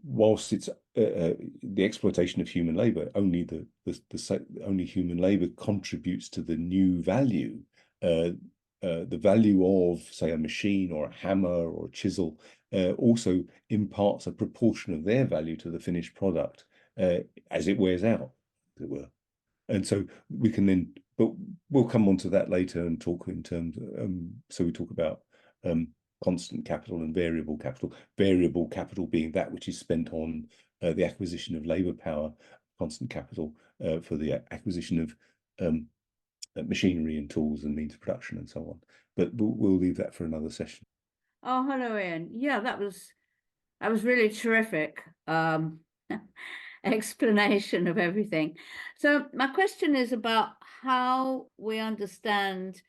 whilst it's the exploitation of human labor, only only human labor contributes to the new value. The value of, say, a machine or a hammer or a chisel also imparts a proportion of their value to the finished product as it wears out, as it were. And so we can then, but we'll come on to that later and talk in terms. So we talk about constant capital and variable capital being that which is spent on the acquisition of labor power, constant capital for the acquisition of machinery and tools and means of production and so on. But we'll leave that for another session. Oh, hello, Ian. Yeah, that was really terrific explanation of everything. So my question is about how we understand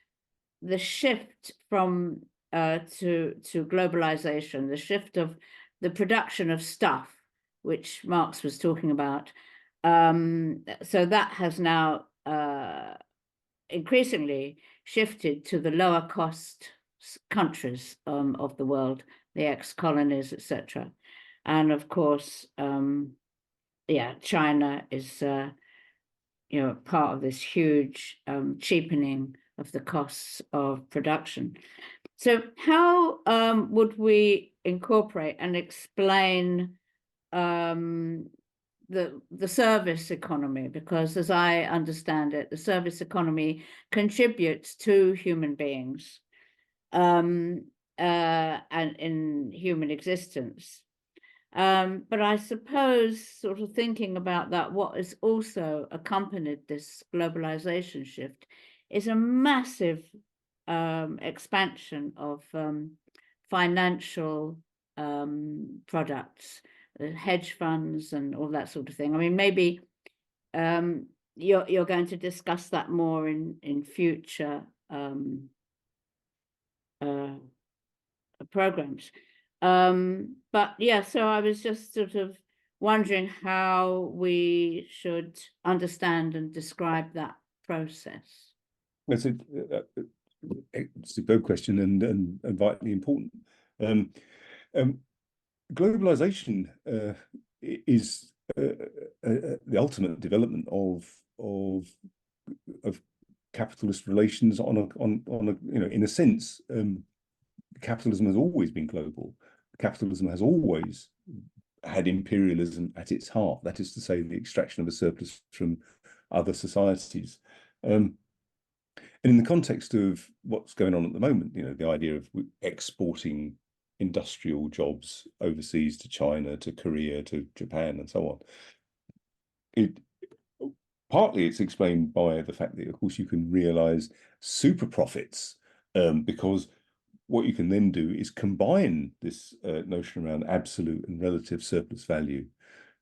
the shift from to globalization, the shift of the production of stuff, which Marx was talking about. So that has now increasingly shifted to the lower cost countries of the world, the ex-colonies, etc. And of course, yeah, China is part of this huge cheapening of the costs of production. So how would we incorporate and explain the service economy? Because as I understand it, the service economy contributes to human beings and in human existence. But I suppose, sort of thinking about that, what has also accompanied this globalization shift is a massive expansion of financial products, hedge funds, and all that sort of thing. I mean, maybe you're going to discuss that more in future programs. But yeah, so I was just sort of wondering how we should understand and describe that process. That's a superb question and vitally important. Globalization is the ultimate development of capitalist relations on a in a sense. Capitalism has always been global. Capitalism has always had imperialism at its heart. That is to say, the extraction of a surplus from other societies. And in the context of what's going on at the moment, the idea of exporting industrial jobs overseas to China, to Korea, to Japan, and so on, partly it's explained by the fact that, of course, you can realize super profits because what you can then do is combine this notion around absolute and relative surplus value.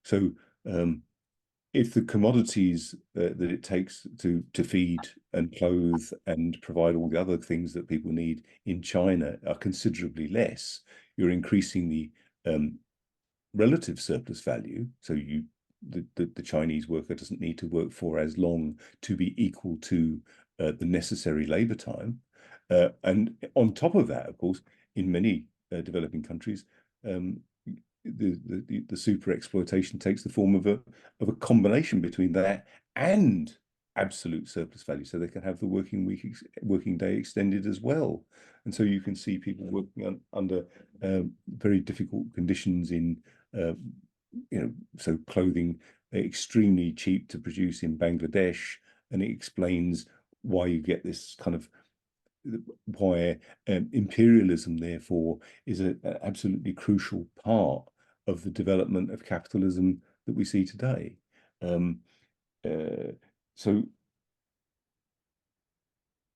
So if the commodities that it takes to feed and clothe and provide all the other things that people need in China are considerably less, you're increasing the relative surplus value. So the Chinese worker doesn't need to work for as long to be equal to the necessary labor time. And on top of that, of course, in many developing countries, the super exploitation takes the form of a combination between that and absolute surplus value, so they can have the working day extended as well. And so you can see people working under very difficult conditions in so clothing extremely cheap to produce in Bangladesh, and it explains why you get this kind of why imperialism, therefore, is an absolutely crucial part of the development of capitalism that we see today.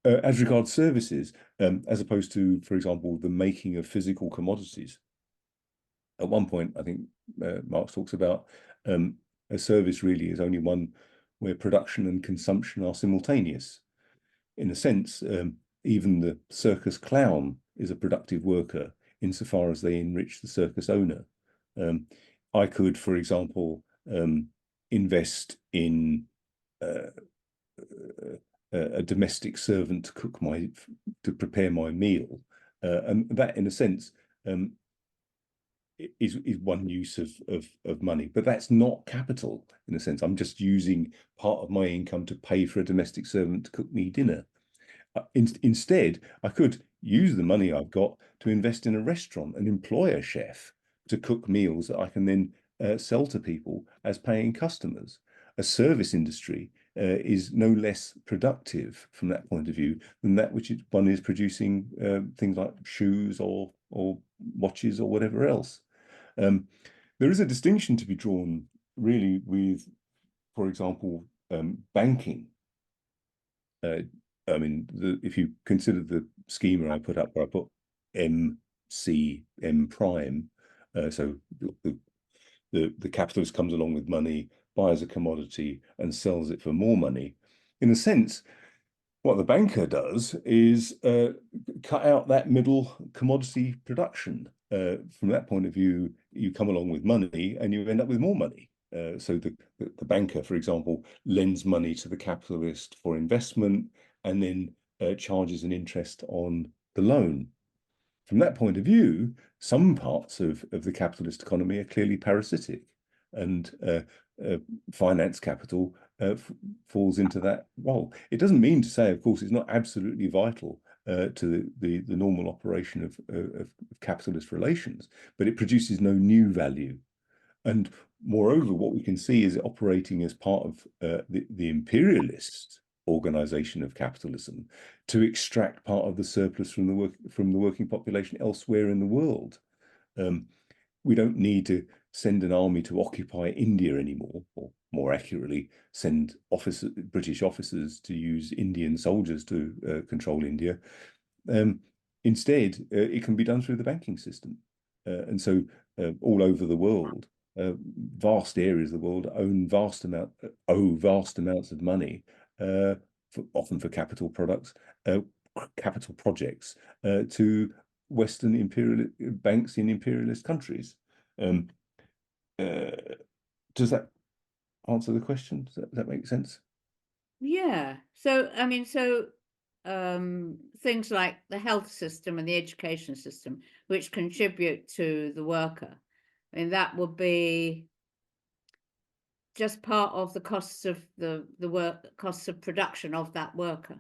As regards services, as opposed to, for example, the making of physical commodities, at one point, I think Marx talks about a service really is only one where production and consumption are simultaneous. In a sense, even the circus clown is a productive worker insofar as they enrich the circus owner. I could, for example, invest in a domestic servant to prepare my meal, and that, in a sense, is one use of money, but that's not capital in a sense. I'm just using part of my income to pay for a domestic servant to cook me dinner. Instead, I could use the money I've got to invest in a restaurant and employ a chef to cook meals that I can then sell to people as paying customers. A service industry is no less productive from that point of view than that which one is producing things like shoes or watches or whatever else. There is a distinction to be drawn really with, for example, banking. I mean, if you consider the schema I put up, where I put M CM prime. So the capitalist comes along with money, buys a commodity and sells it for more money. In a sense, what the banker does is cut out that middle commodity production. From that point of view, you come along with money and you end up with more money. So the banker, for example, lends money to the capitalist for investment and then charges an interest on the loan. From that point of view, some parts of the capitalist economy are clearly parasitic, and finance capital falls into that role. It doesn't mean to say, of course, it's not absolutely vital to the normal operation of capitalist relations, but it produces no new value. And moreover, what we can see is it operating as part of the imperialist organization of capitalism to extract part of the surplus from the working population elsewhere in the world. We don't need to send an army to occupy India anymore, or more accurately, send British officers to use Indian soldiers to control India. Instead, it can be done through the banking system. And so all over the world, vast areas of the world owe vast amounts of money, often for capital products, capital projects, to Western imperial banks in imperialist countries. Does that answer the question? Does that make sense? Yeah. So, I mean, things like the health system and the education system, which contribute to the worker, I mean, that would be just part of the costs of the work, costs of production of that worker.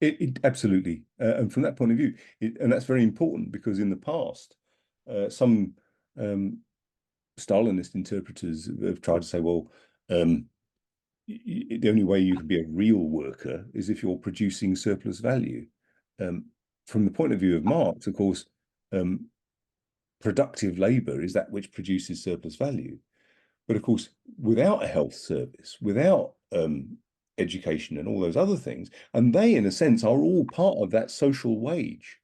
It absolutely. And from that point of view, and that's very important, because in the past, some Stalinist interpreters have tried to say, well, the only way you can be a real worker is if you're producing surplus value. From the point of view of Marx, of course, productive labor is that which produces surplus value. But of course, without a health service, without education and all those other things, and they, in a sense, are all part of that social wage.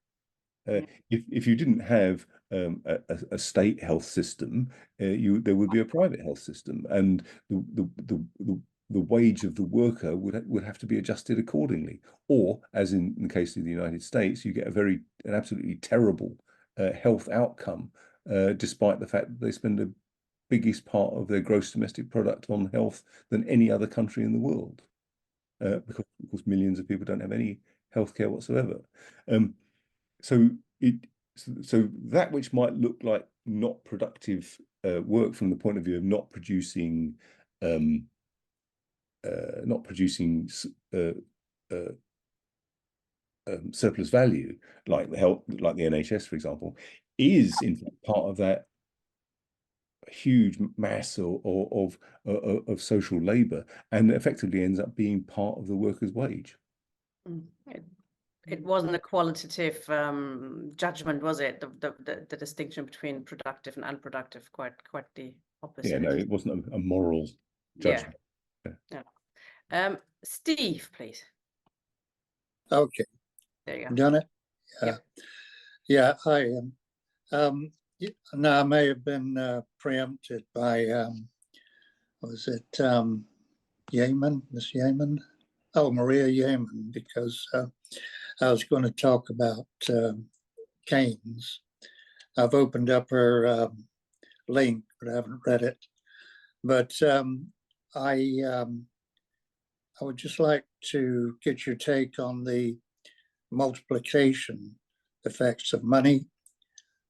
If you didn't have a state health system, there would be a private health system, and the wage of the worker would have to be adjusted accordingly. Or, as in the case of the United States, you get an absolutely terrible health outcome, despite the fact that they spend the biggest part of their gross domestic product on health than any other country in the world, because of course millions of people don't have any healthcare whatsoever. So that which might look like not productive work from the point of view of not producing surplus value, like the NHS, for example, is in fact part of that huge mass of social labor, and effectively ends up being part of the worker's wage. It wasn't a qualitative judgment, was it? The distinction between productive and unproductive, quite the opposite. Yeah, no, it wasn't a moral judgment. Yeah. Steve, please. Okay. There you go. Done it? Yep. Yeah, I am. Now, I may have been preempted by, was it Yeaman, Miss Yeaman? Oh, Maria Yeaman, because I was going to talk about Keynes. I've opened up her link, but I haven't read it. But I would just like to get your take on the multiplication effects of money,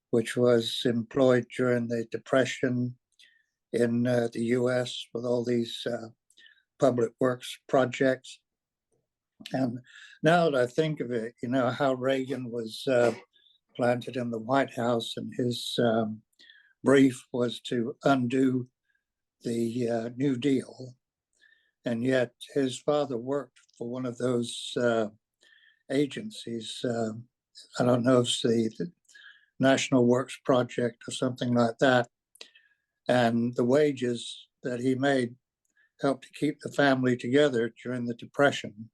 which was employed during the Depression in the US with all these public works projects. And now that I think of it, you know, how Reagan was planted in the White House, and his brief was to undo the New Deal. And yet his father worked for one of those agencies. I don't know if it's the National Works Project or something like that. And the wages that he made helped to keep the family together during the Depression.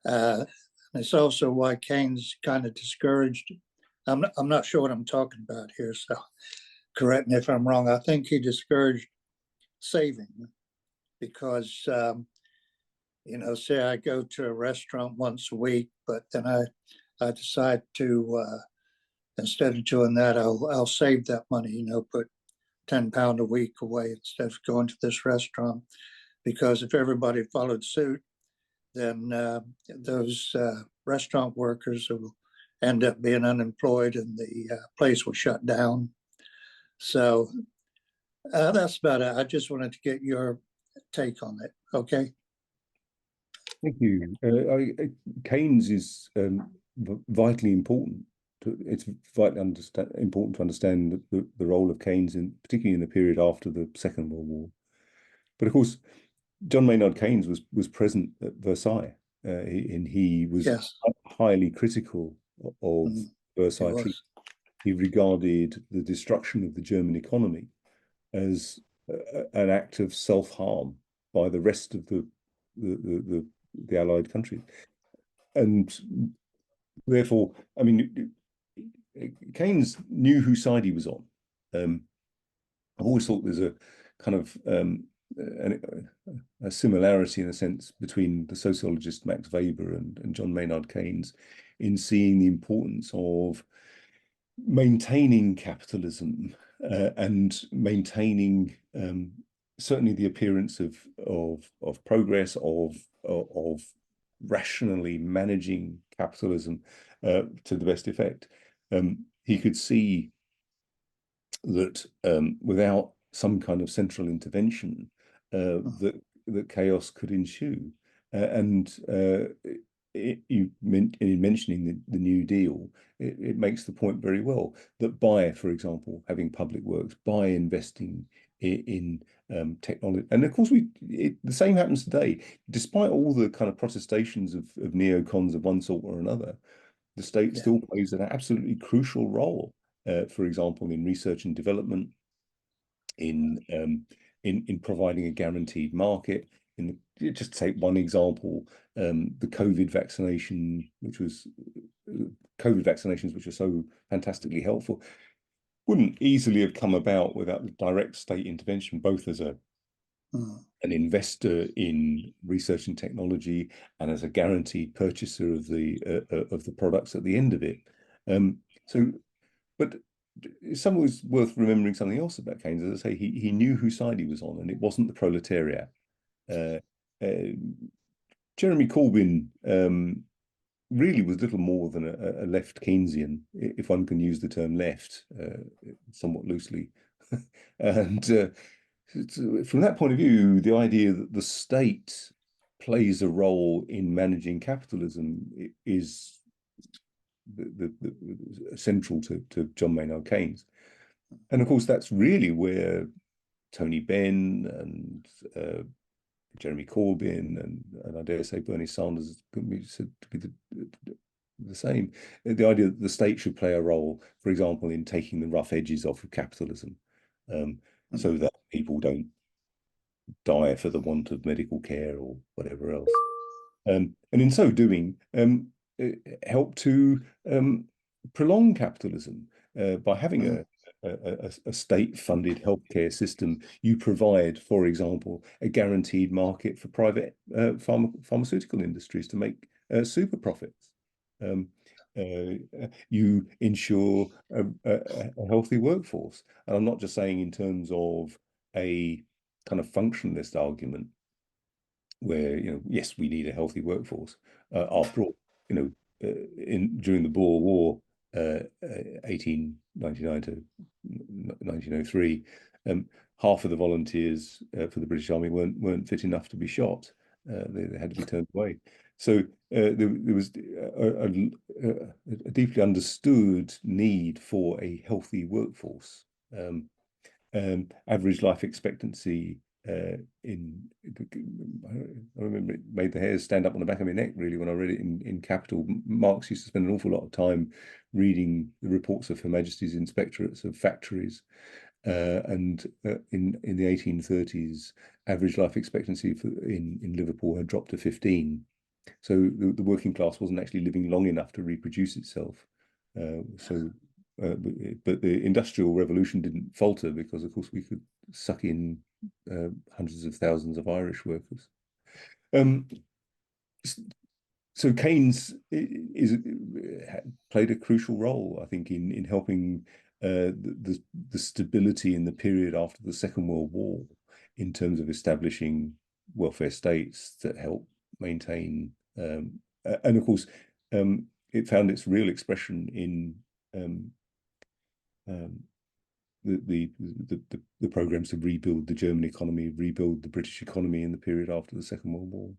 It's also why Keynes kind of discouraged I'm not sure what I'm talking about here, so correct me if I'm wrong. I think he discouraged saving because, say I go to a restaurant once a week, but then I decide to, instead of doing that, I'll save that money, put £10 a week away instead of going to this restaurant. Because if everybody followed suit, then those restaurant workers will end up being unemployed and the place will shut down. So that's about it. I just wanted to get your take on it. Okay. Thank you. Keynes is vitally important. It's vitally important to understand the role of Keynes, particularly in the period after the Second World War. But of course, John Maynard Keynes was present at Versailles, and he was highly critical of Versailles Treaty. He regarded the destruction of the German economy as an act of self-harm by the rest of the Allied countries, and therefore, I mean, Keynes knew whose side he was on. I've always thought there's a kind of a similarity in a sense between the sociologist Max Weber and John Maynard Keynes in seeing the importance of maintaining capitalism and maintaining certainly the appearance of progress, of rationally managing capitalism to the best effect. He could see that without some kind of central intervention, that chaos could ensue. In mentioning the New Deal, it makes the point very well that by, for example, having public works, by investing in technology, and of course the same happens today. Despite all the kind of protestations of neocons of one sort or another, the state still plays an absolutely crucial role. For example, in research and development, in providing a guaranteed market. Just to take one example, the COVID vaccinations, which are so fantastically helpful, wouldn't easily have come about without direct state intervention, both as an investor in research and technology and as a guaranteed purchaser of the products at the end of it. But it's always worth remembering something else about Keynes. As I say, he knew whose side he was on, and it wasn't the proletariat. Jeremy Corbyn really was little more than a left Keynesian, if one can use the term left somewhat loosely. And from that point of view, the idea that the state plays a role in managing capitalism is central to John Maynard Keynes. And of course, that's really where Tony Benn and Jeremy Corbyn and I dare say Bernie Sanders could be said to be the same. The idea that the state should play a role, for example, in taking the rough edges off of capitalism, so that people don't die for the want of medical care or whatever else. And in so doing, help to prolong capitalism by having a state-funded healthcare system. You provide, for example, a guaranteed market for private pharmaceutical industries to make super profits. You ensure a healthy workforce. And I'm not just saying in terms of a kind of functionalist argument where, yes, we need a healthy workforce. After all, during the Boer War, 1899 to 1903, half of the volunteers for the British Army weren't fit enough to be shot. They had to be turned away. So there was a deeply understood need for a healthy workforce. Average life expectancy I remember it made the hairs stand up on the back of my neck, really, when I read it in Capital. Marx used to spend an awful lot of time reading the reports of Her Majesty's inspectorates of factories. And in the 1830s, average life expectancy in Liverpool had dropped to 15. So the working class wasn't actually living long enough to reproduce itself. But the Industrial Revolution didn't falter because, of course, we could suck in hundreds of thousands of Irish workers. So Keynes played a crucial role, I think, in helping the stability in the period after the Second World War, in terms of establishing welfare states that help maintain, and of course, it found its real expression in the programs to rebuild the German economy, rebuild the British economy in the period after the Second World War.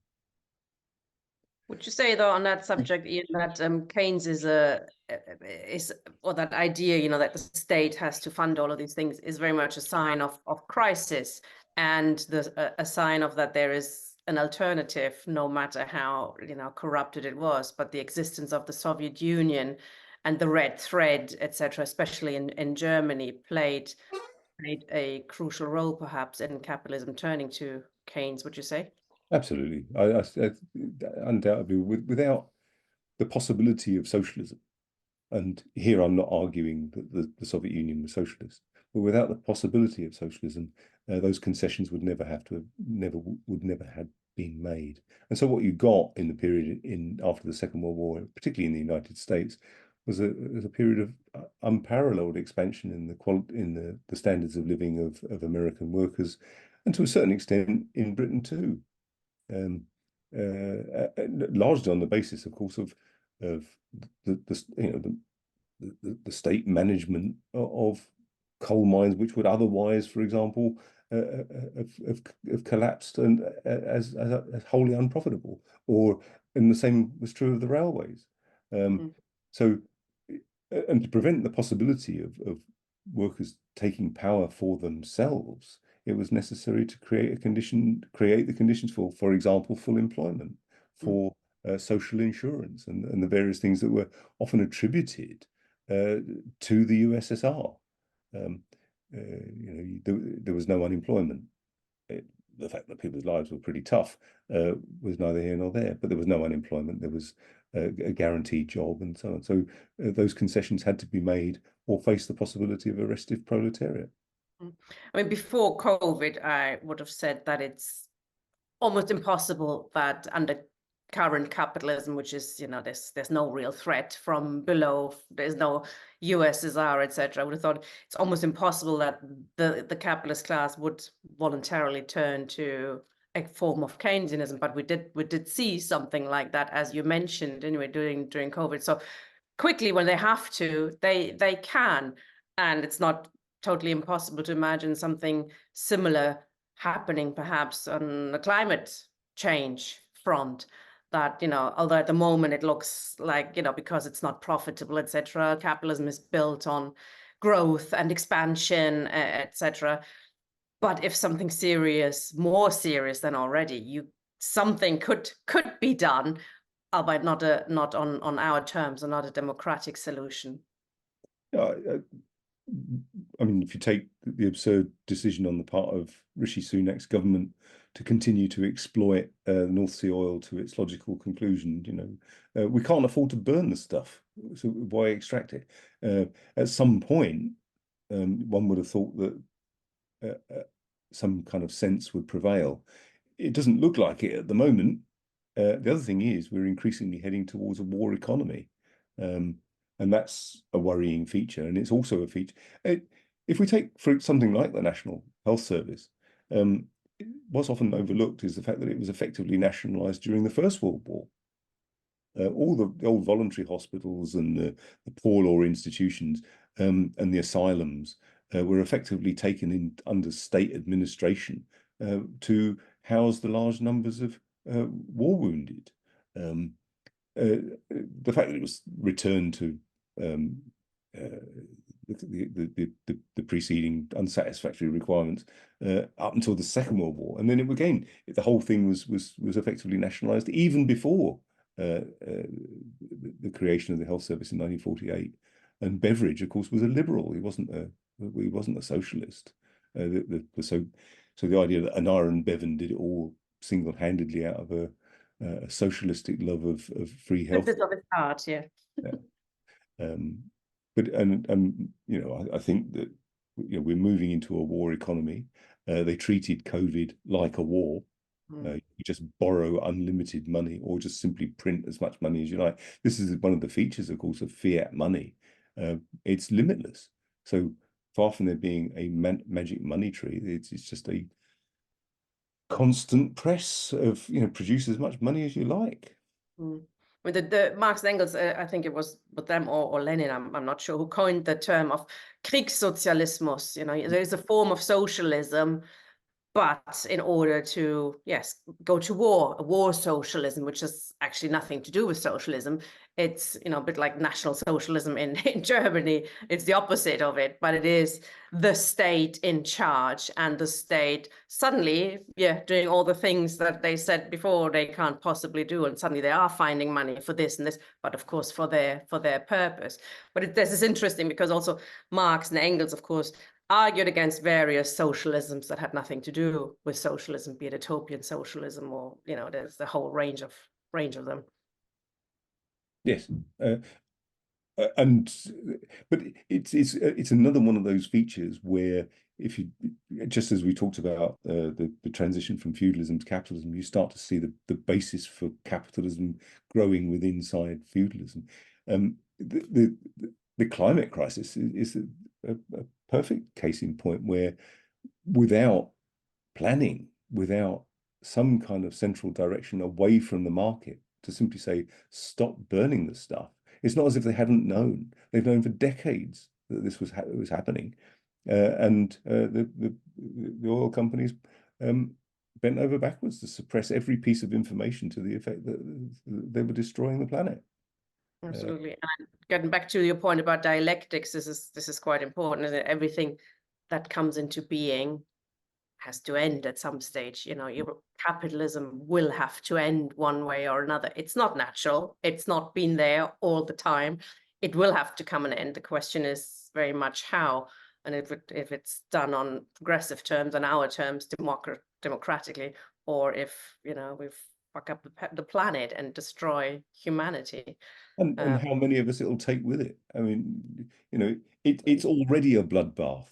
Would you say, though, on that subject, Ian, that Keynes is or that idea, you know, that the state has to fund all of these things is very much a sign of crisis, and a sign of that there is an alternative, no matter how, you know, corrupted it was, but the existence of the Soviet Union and the red thread, etc., especially in Germany, played a crucial role, perhaps, in capitalism turning to Keynes, would you say? Absolutely. Undoubtedly, without the possibility of socialism, and here I'm not arguing that the Soviet Union was socialist, but without the possibility of socialism, those concessions would never have been made. And so what you got in the period after the Second World War, particularly in the United States, was a period of unparalleled expansion in the standards of living of American workers, and to a certain extent in Britain too. Largely on the basis, of course, of the state management of coal mines, which would otherwise, for example, have collapsed and as wholly unprofitable, and the same was true of the railways. So, and to prevent the possibility of workers taking power for themselves, it was necessary to create the conditions for example, full employment, for social insurance, and the various things that were often attributed to the USSR. There was no unemployment. The fact that people's lives were pretty tough was neither here nor there, but there was no unemployment. There was a guaranteed job and so on. So those concessions had to be made or face the possibility of a restive proletariat. I mean, before COVID, I would have said that it's almost impossible that under current capitalism, which is, you know, there's no real threat from below, there's no USSR, etc. I would have thought it's almost impossible that the capitalist class would voluntarily turn to a form of Keynesianism, but we did see something like that, as you mentioned, anyway, during COVID. So quickly, when they have to, they can, and it's not totally impossible to imagine something similar happening perhaps on the climate change front, that, you know, although at the moment it looks like, you know, because it's not profitable, etc., capitalism is built on growth and expansion, etc. But if something serious, more serious than already, something could be done, albeit not on our terms, or not a democratic solution. I mean, if you take the absurd decision on the part of Rishi Sunak's government to continue to exploit North Sea oil to its logical conclusion, you know, we can't afford to burn the stuff, so why extract it? At some point, one would have thought that some kind of sense would prevail. It doesn't look like it at the moment. The other thing is we're increasingly heading towards a war economy. And that's a worrying feature. And it's also a feature. If we take for something like the National Health Service, what's often overlooked is the fact that it was effectively nationalised during the First World War. All the old voluntary hospitals and the poor law institutions and the asylums were effectively taken in under state administration to house the large numbers of war wounded. The fact that it was returned to the preceding unsatisfactory requirements up until the Second World War, and then the whole thing was effectively nationalised even before the creation of the health service in 1948. And Beveridge, of course, was a liberal. He wasn't a socialist. So the idea that Anara and Bevan did it all single-handedly out of a socialistic love of free health. A bit of his heart, yeah. But you know, I think that we're moving into a war economy. They treated COVID like a war. You just borrow unlimited money or just simply print as much money as you like. This is one of the features, of course, of fiat money. It's limitless. So far from there being a magic money tree, it's just a constant press of, produce as much money as you like. With the Marx and Engels, I think it was with them or Lenin, I'm not sure, who coined the term of Kriegssozialismus. There's a form of socialism, but in order to, yes, go to war socialism, which has actually nothing to do with socialism. It's, a bit like National Socialism in Germany. It's the opposite of it, but it is the state in charge and the state suddenly, doing all the things that they said before they can't possibly do. And suddenly they are finding money for this and this, but of course for their purpose. But this is interesting because also Marx and Engels, of course, argued against various socialisms that had nothing to do with socialism, be it utopian socialism or, there's the whole range of them. Yes. But it's another one of those features where if you, just as we talked about the transition from feudalism to capitalism, you start to see the basis for capitalism growing within inside feudalism. The climate crisis is a perfect case in point where without planning, without some kind of central direction away from the market to simply say, stop burning the stuff. It's not as if they hadn't known. They've known for decades that this was happening. And the oil companies bent over backwards to suppress every piece of information to the effect that they were destroying the planet. Absolutely. And getting back to your point about dialectics, this is quite important, isn't it? Everything that comes into being has to end at some stage. Your capitalism will have to end one way or another. It's not natural. It's not been there all the time. It will have to come an end. The question is very much how, and if it's done on progressive terms, on our terms, democratically, or if we fuck up the planet and destroy humanity. And how many of us it'll take with it. I mean, it's already a bloodbath.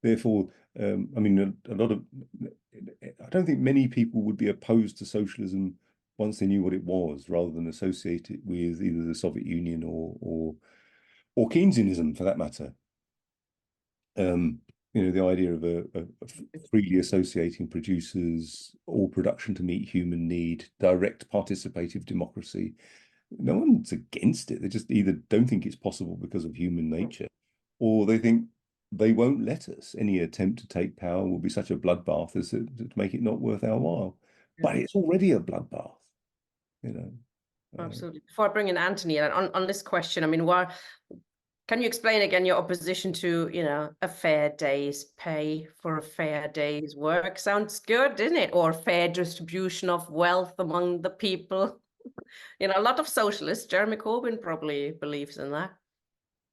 Therefore, I mean, I don't think many people would be opposed to socialism once they knew what it was, rather than associate it with either the Soviet Union or Keynesianism, for that matter. The idea of a freely associating producers, all production to meet human need, direct participative democracy. No one's against it. They just either don't think it's possible because of human nature, or they think they won't let us. Any attempt to take power will be such a bloodbath as to make it not worth our while. But it's already a bloodbath, Absolutely. Before I bring in Anthony, on this question, I mean, can you explain again your opposition to, a fair day's pay for a fair day's work? Sounds good, isn't it? Or fair distribution of wealth among the people. A lot of socialists, Jeremy Corbyn probably believes in that.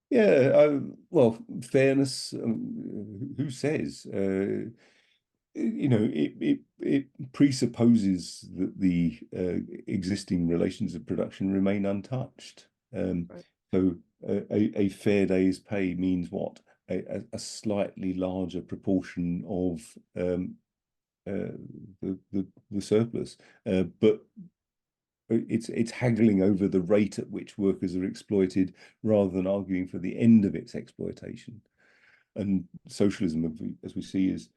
Yeah, well, fairness, who says? It presupposes that the existing relations of production remain untouched. Right. So a fair day's pay means what? A slightly larger proportion of the surplus, but it's haggling over the rate at which workers are exploited rather than arguing for the end of its exploitation. And socialism, as we see, is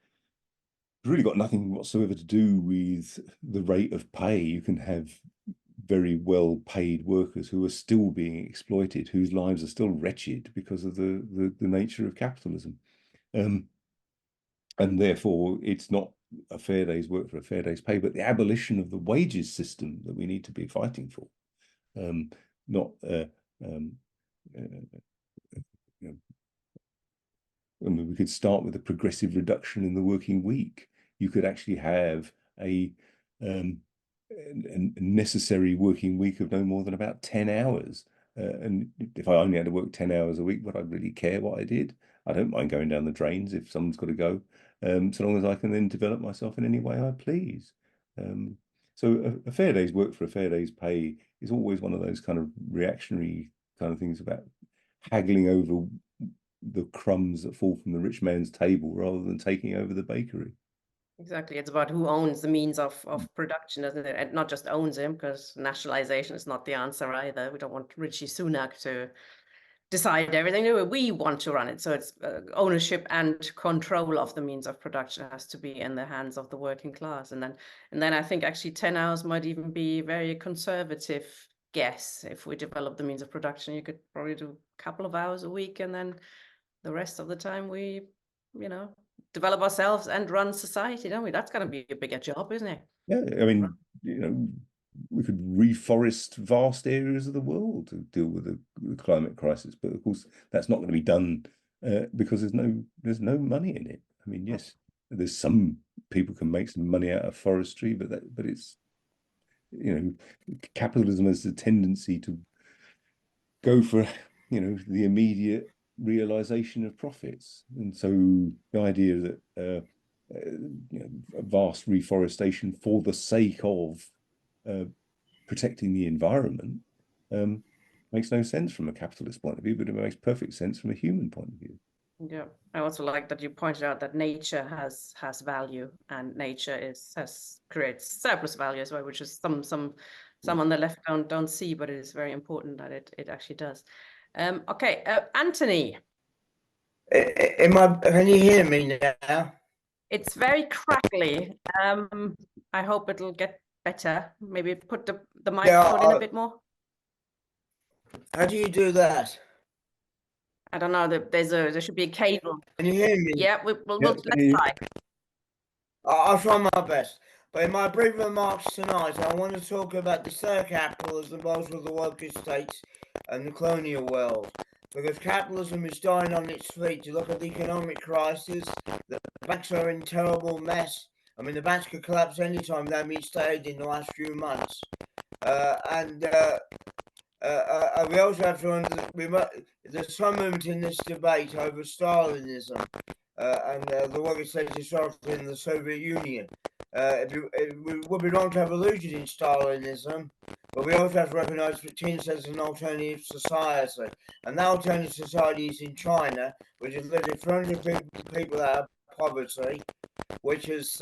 really got nothing whatsoever to do with the rate of pay. You can have very well paid workers who are still being exploited, whose lives are still wretched because of the nature of capitalism. And therefore, it's not a fair day's work for a fair day's pay, but the abolition of the wages system that we need to be fighting for. I mean, we could start with a progressive reduction in the working week. You could actually have a necessary working week of no more than about 10 hours. And if I only had to work 10 hours a week, would I really care what I did? I don't mind going down the drains if someone's got to go, so long as I can then develop myself in any way I please. So a fair day's work for a fair day's pay is always one of those kind of reactionary kind of things about haggling over the crumbs that fall from the rich man's table rather than taking over the bakery. Exactly. It's about who owns the means of production, isn't it? And not just owns them, because nationalization is not the answer either. We don't want Rishi Sunak to decide everything. We want to run it. So it's ownership and control of the means of production has to be in the hands of the working class. And then I think actually 10 hours might even be a very conservative guess. If we develop the means of production, you could probably do a couple of hours a week, and then the rest of the time we, develop ourselves and run society, don't we? That's going to be a bigger job, isn't it? Yeah, I mean, we could reforest vast areas of the world to deal with the climate crisis, but of course that's not going to be done because there's no money in it. I mean, yes, there's some people can make some money out of forestry, but it's capitalism has a tendency to go for the immediate realization of profits, and so the idea that a vast reforestation for the sake of protecting the environment makes no sense from a capitalist point of view, but it makes perfect sense from a human point of view. Yeah, I also like that you pointed out that nature has value, and nature creates surplus value as well, which is some on the left don't see, but it is very important that it actually does. Okay, Anthony. Can you hear me now? It's very crackly. I hope it'll get better. Maybe put the microphone in a bit more. How do you do that? I don't know. There should be a cable. Can you hear me? Yeah, let's try. I'll try my best. But in my brief remarks tonight, I want to talk about the third capitalism, both of the worker states and the colonial world. Because capitalism is dying on its feet. You look at the economic crisis, the banks are in terrible mess. I mean, the banks could collapse anytime. That means stayed in the last few months. We also have to there's some movement in this debate over Stalinism and the worker states historically in the Soviet Union. It would be wrong to have illusions in Stalinism, but we also have to recognize that China is an alternative society, and that alternative society is in China, which has lifted 300 people out of poverty, which has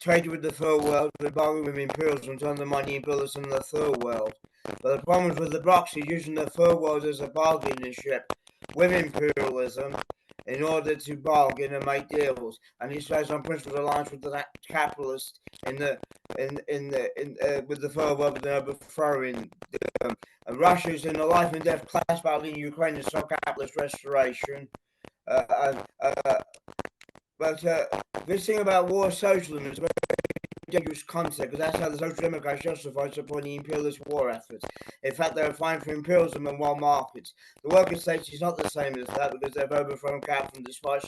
traded with the third world, with bargaining with imperialism to undermine the imperialism in the third world. But the problem with the blocks is using the third world as a bargaining chip with imperialism in order to bargain and make deals, and this has on principle alliance with the capitalists with the third world, with an overthrowing them. And Russia is in a life and death clash battle in Ukraine and stop capitalist restoration. But this thing about war socialism is a very dangerous concept, because that's how the Social Democrats justify supporting the imperialist war efforts. In fact, they're fighting for imperialism and world markets. The worker states is not the same as that, because they've overthrown capitalism despite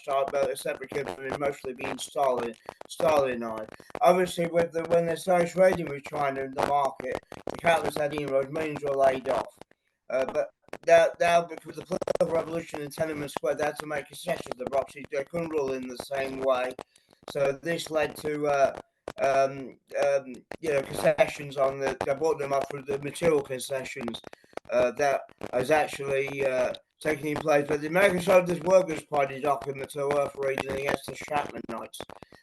separatism and mostly being Stalinized. Obviously, when they started trading with China in the market, the capitalists had inroads, millions were laid off. But now, with the political revolution in Tiananmen Square, they had to make concessions to the Roxy. They couldn't rule in the same way. So this led to concessions on they brought them up through the material concessions that is actually taking place. But the American Socialist Workers' Party document are worth reading against the Chapmanites,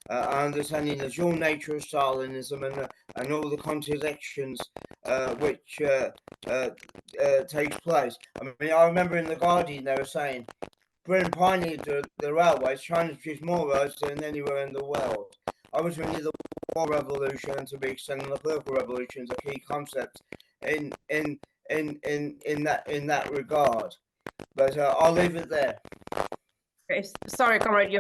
understanding the dual nature of Stalinism and all the contradictions which takes place. I mean, I remember in The Guardian they were saying Britain pioneered the railways. China produced more roads than anywhere in the world. Obviously, we need the war revolution to be extended. The political revolution is a key concept in that regard. But I'll leave it there. Okay, sorry, comrade.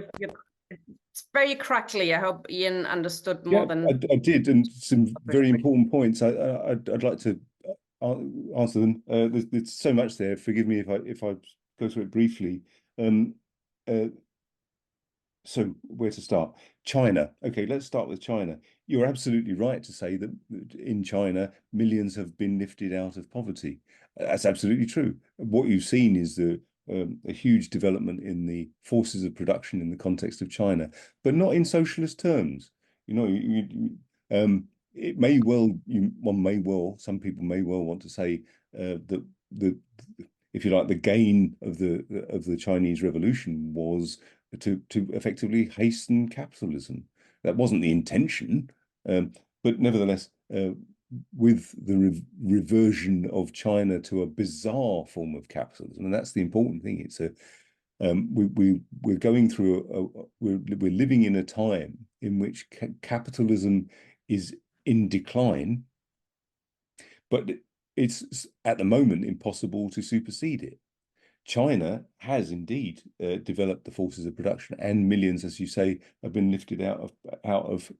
It's very crackly. I hope Ian understood more than I did, and some very important points. I'd like to answer them. There's so much there. Forgive me if I go through it briefly. So where to start? China. Okay, let's start with China. You're absolutely right to say that in China, millions have been lifted out of poverty. That's absolutely true. What you've seen is a huge development in the forces of production in the context of China, but not in socialist terms. It may well, some people may well want to say that if you like, the gain of the Chinese Revolution was to effectively hasten capitalism. That wasn't the intention, but nevertheless, with the reversion of China to a bizarre form of capitalism, and that's the important thing. It's we're going through we're living in a time in which capitalism is in decline, but it's at the moment impossible to supersede it. China has indeed developed the forces of production, and millions, as you say, have been lifted out of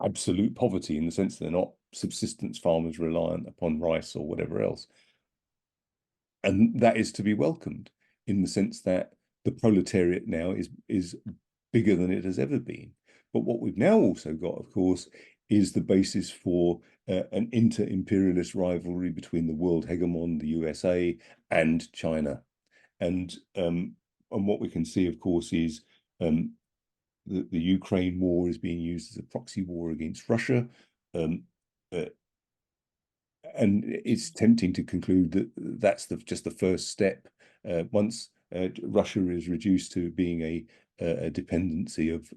absolute poverty, in the sense that they're not subsistence farmers reliant upon rice or whatever else. And that is to be welcomed, in the sense that the proletariat now is bigger than it has ever been. But what we've now also got, of course, is the basis for an inter-imperialist rivalry between the world hegemon, the USA, and China. And what we can see, of course, is the Ukraine war is being used as a proxy war against Russia. And it's tempting to conclude that that's just the first step. Once Russia is reduced to being a dependency of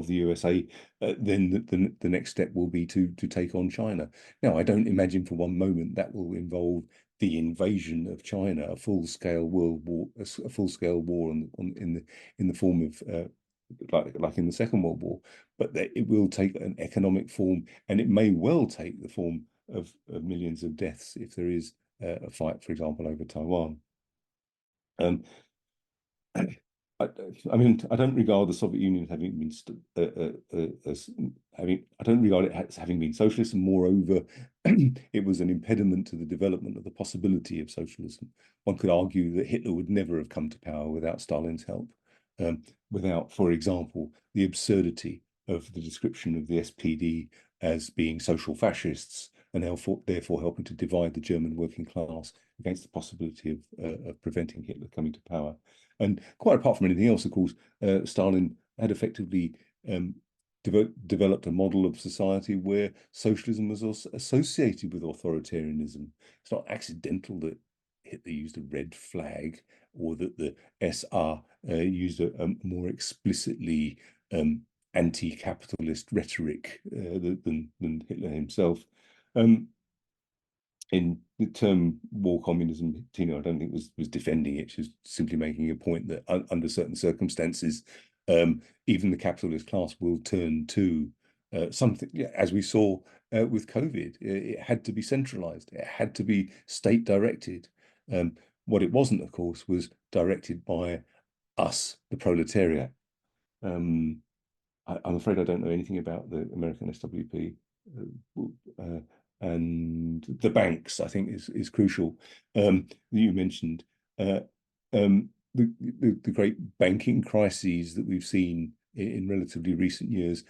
the USA, then the next step will be to take on China. Now, I don't imagine for one moment that will involve the invasion of China, a full-scale world war, a full-scale war in the form of like in the Second World War, but that it will take an economic form, and it may well take the form of millions of deaths if there is a fight, for example, over Taiwan. I mean, I don't regard the Soviet Union having been I don't regard it as having been socialist, and moreover, it was an impediment to the development of the possibility of socialism. One could argue that Hitler would never have come to power without Stalin's help, without, for example, the absurdity of the description of the SPD as being social fascists, and therefore helping to divide the German working class against the possibility of preventing Hitler coming to power. And quite apart from anything else, of course, Stalin had effectively developed a model of society where socialism was also associated with authoritarianism. It's not accidental that Hitler used a red flag, or that the SR used a more explicitly anti-capitalist rhetoric than Hitler himself. In the term war communism, Tina, I don't think was defending it. She was simply making a point that under certain circumstances, even the capitalist class will turn to something, as we saw with COVID. It had to be centralized. It had to be state directed. What it wasn't, of course, was directed by us, the proletariat. I'm afraid I don't know anything about the American SWP. And the banks, I think, is crucial. You mentioned the great banking crises that we've seen in relatively recent years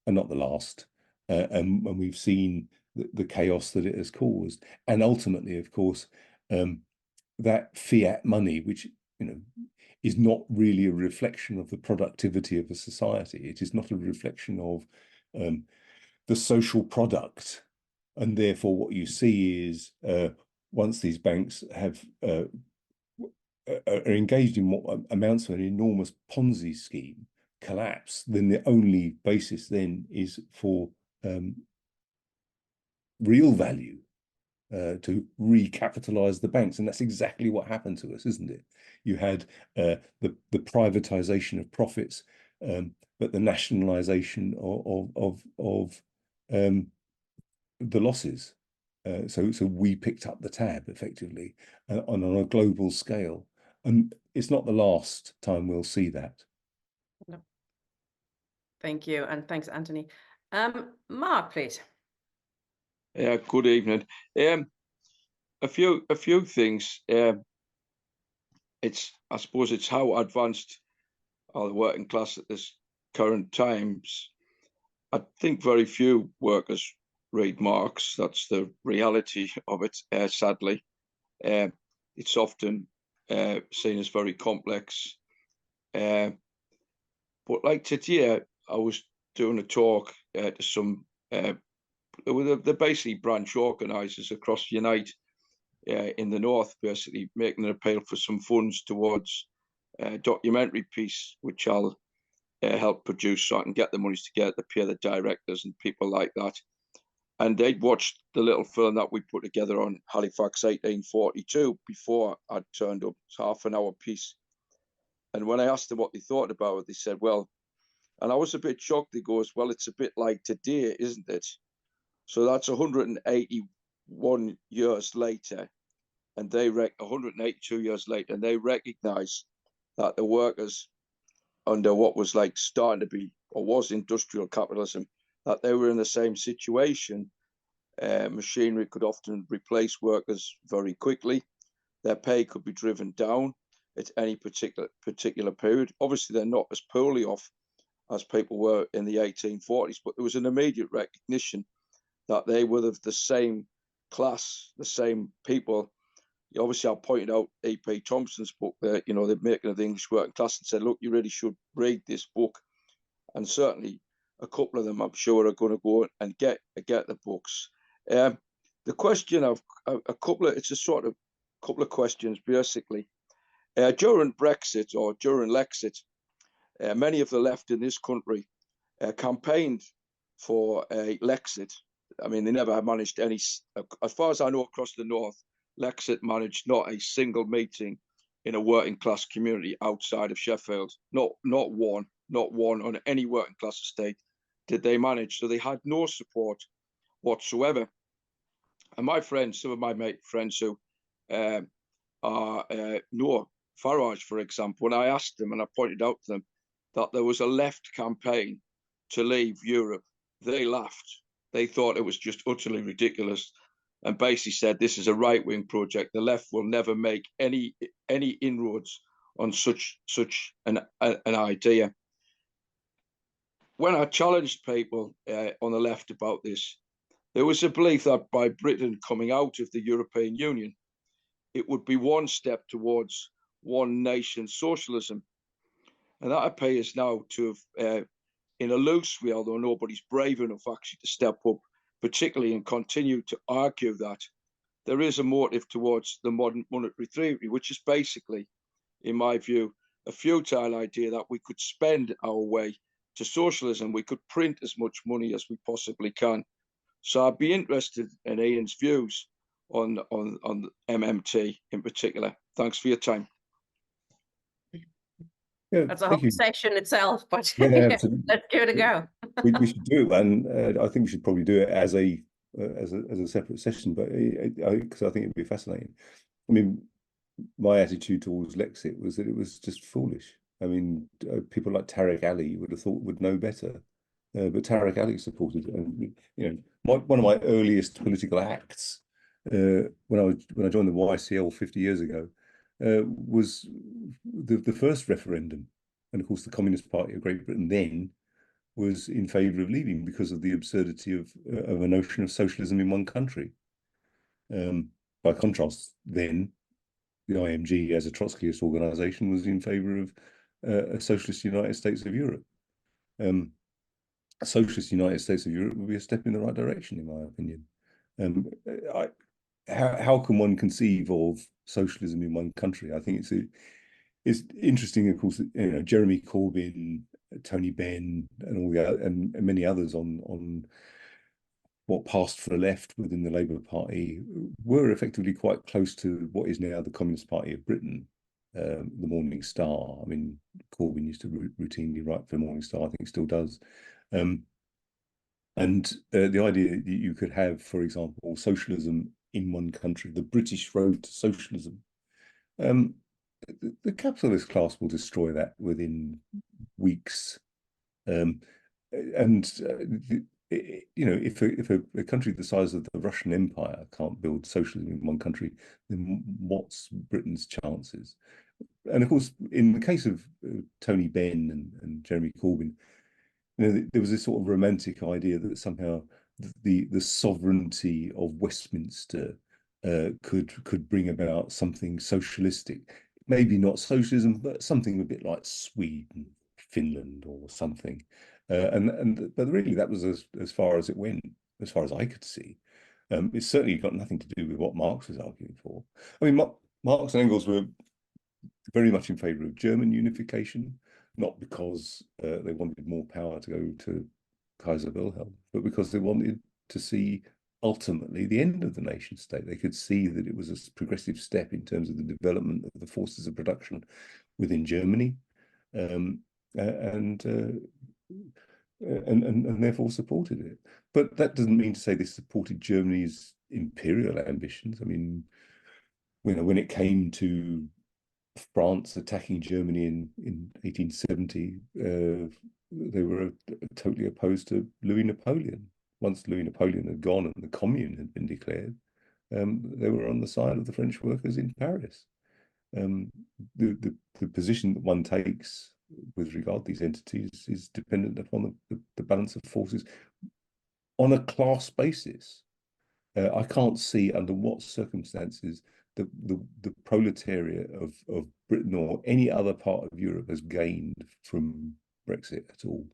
are not the last, and we've seen the chaos that it has caused, and ultimately, of course, that fiat money, which is not really a reflection of the productivity of a society. It is not a reflection of the social product. And therefore, what you see is once these banks are engaged in what amounts to an enormous Ponzi scheme collapse, then the only basis then is for real value to recapitalize the banks. And that's exactly what happened to us, isn't it? You had the privatization of profits, but the nationalization of the losses. So we picked up the tab effectively on a global scale, and it's not the last time we'll see that. No. Thank you, and thanks, Anthony. Mark, please. Yeah, good evening. A few things. I suppose it's how advanced are the working class at this current times. I think very few workers read Marx. That's the reality of it, sadly. It's often seen as very complex. But like today, I was doing a talk to some they're basically branch organisers across Unite in the north, basically making an appeal for some funds towards a documentary piece, which I'll help produce so I can get the monies together to pay the directors and people like that. And they'd watched the little film that we put together on Halifax 1842 before I'd turned up. It's half an hour piece. And when I asked them what they thought about it, they said, well, and I was a bit shocked. They goes, well, it's a bit like today, isn't it? So that's 181 years later. And 182 years later, and they recognise that the workers under what was like starting to be, or was industrial capitalism, that they were in the same situation. Machinery could often replace workers very quickly. Their pay could be driven down at any particular period. Obviously, they're not as poorly off as people were in the 1840s, but there was an immediate recognition that they were of the same class, the same people. Obviously, I pointed out E.P. Thompson's book, the Making of the English Working Class, and said, look, you really should read this book. And certainly a couple of them, I'm sure, are going to go and get the books. The question of it's a sort of couple of questions, basically. During Brexit or during Lexit, many of the left in this country campaigned for a Lexit. I mean, they never managed any, as far as I know, across the north, Lexit managed not a single meeting in a working class community outside of Sheffield. Not one on any working class estate did they manage. So they had no support whatsoever. And my friends, some of my friends who are know Farage, for example, when I asked them and I pointed out to them that there was a left campaign to leave Europe, they laughed. They thought it was just utterly ridiculous, and basically said this is a right-wing project. The left will never make any inroads on such an idea. When I challenged people on the left about this, there was a belief that by Britain coming out of the European Union, it would be one step towards one nation socialism. And that appears now to have, in a loose way, although nobody's brave enough actually to step up, particularly and continue to argue that there is a motive towards the modern monetary theory, which is basically, in my view, a futile idea that we could spend our way to socialism. We could print as much money as we possibly can. So I'd be interested in Ian's views on MMT in particular. Thanks for your time. Yeah, That's a whole session itself, but yeah, let's give it a go. we should do it, and I think we should probably do it as a separate session, but because I think it'd be fascinating. I mean, my attitude towards Lexit was that it was just foolish. I mean, people like Tariq Ali would have thought would know better, but Tariq Ali supported it. And one of my earliest political acts when I joined the YCL 50 years ago was the first referendum, and of course the Communist Party of Great Britain then was in favour of leaving because of the absurdity of a notion of socialism in one country. By contrast, then the IMG as a Trotskyist organisation was in favour of a socialist United States of Europe. A socialist United States of Europe would be a step in the right direction, in my opinion. How can one conceive of socialism in one country? I think it's interesting, of course, Jeremy Corbyn, Tony Benn, and all and many others on what passed for the left within the Labour Party were effectively quite close to what is now the Communist Party of Britain, the Morning Star. I mean, Corbyn used to routinely write for the Morning Star, I think still does. And the idea that you could have, for example, socialism in one country, the British road to socialism, the capitalist class will destroy that within weeks. If a country the size of the Russian Empire can't build socialism in one country, then what's Britain's chances? And of course, in the case of Tony Benn and Jeremy Corbyn, there was this sort of romantic idea that somehow the sovereignty of Westminster could bring about something socialistic. Maybe not socialism, but something a bit like Sweden, Finland, or something. But really, that was as far as it went. as far as I could see. It's certainly got nothing to do with what Marx was arguing for. I mean, Marx and Engels were very much in favour of German unification, not because they wanted more power to go to Kaiser Wilhelm, but because they wanted to see ultimately the end of the nation state. They could see that it was a progressive step in terms of the development of the forces of production within Germany, and therefore supported it. But that doesn't mean to say they supported Germany's imperial ambitions. I mean, when it came to France attacking Germany in 1870, they were totally opposed to Louis Napoleon. Once Louis Napoleon had gone and the Commune had been declared, they were on the side of the French workers in Paris. The position that one takes with regard to these entities is dependent upon the balance of forces on a class basis. I can't see under what circumstances the proletariat of Britain or any other part of Europe has gained from Brexit at all.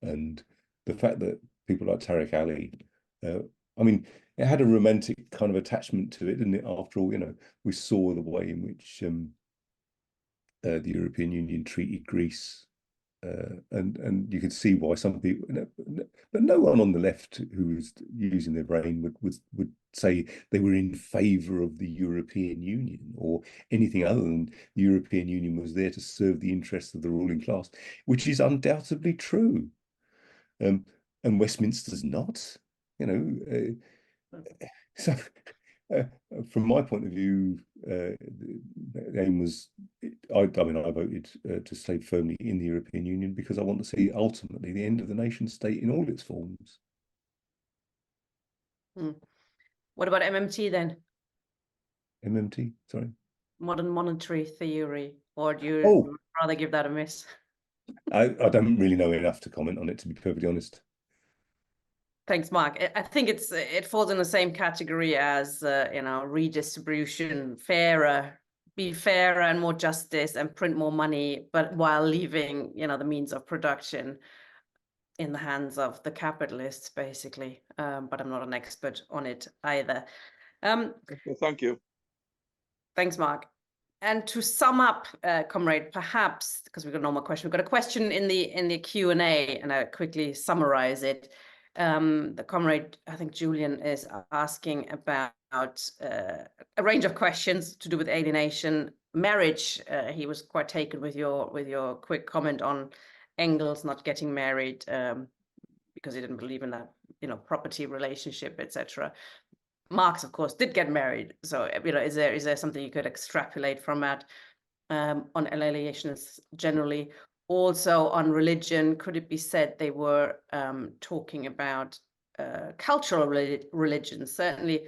And the fact that people like Tariq Ali, I mean, it had a romantic kind of attachment to it, didn't it? After all, we saw the way in which the European Union treated Greece, and you could see why some people, but no one on the left who was using their brain would say they were in favour of the European Union or anything other than the European Union was there to serve the interests of the ruling class, which is undoubtedly true. And Westminster's not, so from my point of view, the aim was, I mean, I voted to stay firmly in the European Union because I want to see ultimately the end of the nation state in all its forms. What about MMT then? MMT, sorry? Modern monetary theory, or do you rather give that a miss? I don't really know enough to comment on it, to be perfectly honest. Thanks, Mark. I think it falls in the same category as redistribution, be fairer and more justice and print more money, but while leaving the means of production in the hands of the capitalists, basically. But I'm not an expert on it either. Thank you. Thanks, Mark. And to sum up, comrade, perhaps because we've got no more questions, we've got a question in the Q&A, and I'll quickly summarize it. The comrade, I think Julian, is asking about a range of questions to do with alienation, marriage. He was quite taken with your quick comment on Engels not getting married because he didn't believe in that, property relationship, etc. Marx, of course, did get married. So, is there something you could extrapolate from that on alienists generally? Also on religion, could it be said they were talking about cultural religions? Certainly,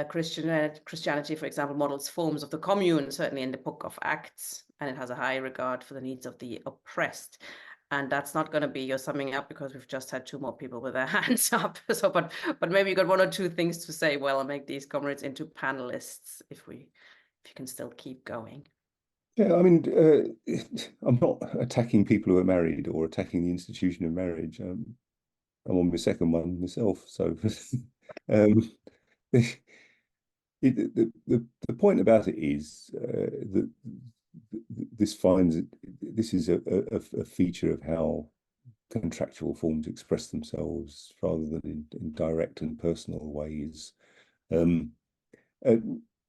Christianity, for example, models forms of the commune, certainly in the Book of Acts, and it has a high regard for the needs of the oppressed. And that's not going to be your summing up because we've just had two more people with their hands up. So, but maybe you got one or two things to say. Well, I'll make these comrades into panelists if you can still keep going. Yeah, I mean, I'm not attacking people who are married or attacking the institution of marriage. I'm on my second one myself, so the point about it is that this is a feature of how contractual forms express themselves rather than in direct and personal ways. And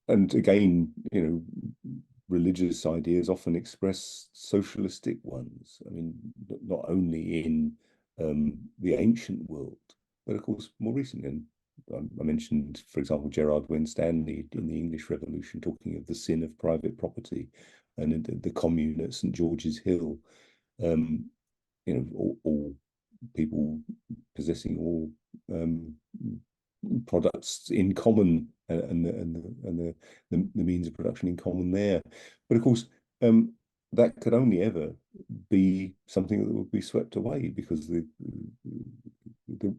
again, religious ideas often express socialistic ones. I mean, not only in the ancient world, but of course more recently. And I mentioned, for example, Gerard Winstanley in the English Revolution talking of the sin of private property, and in the Commune at St. George's Hill, all people possessing all products in common and the means of production in common there. But of course, that could only ever be something that would be swept away because there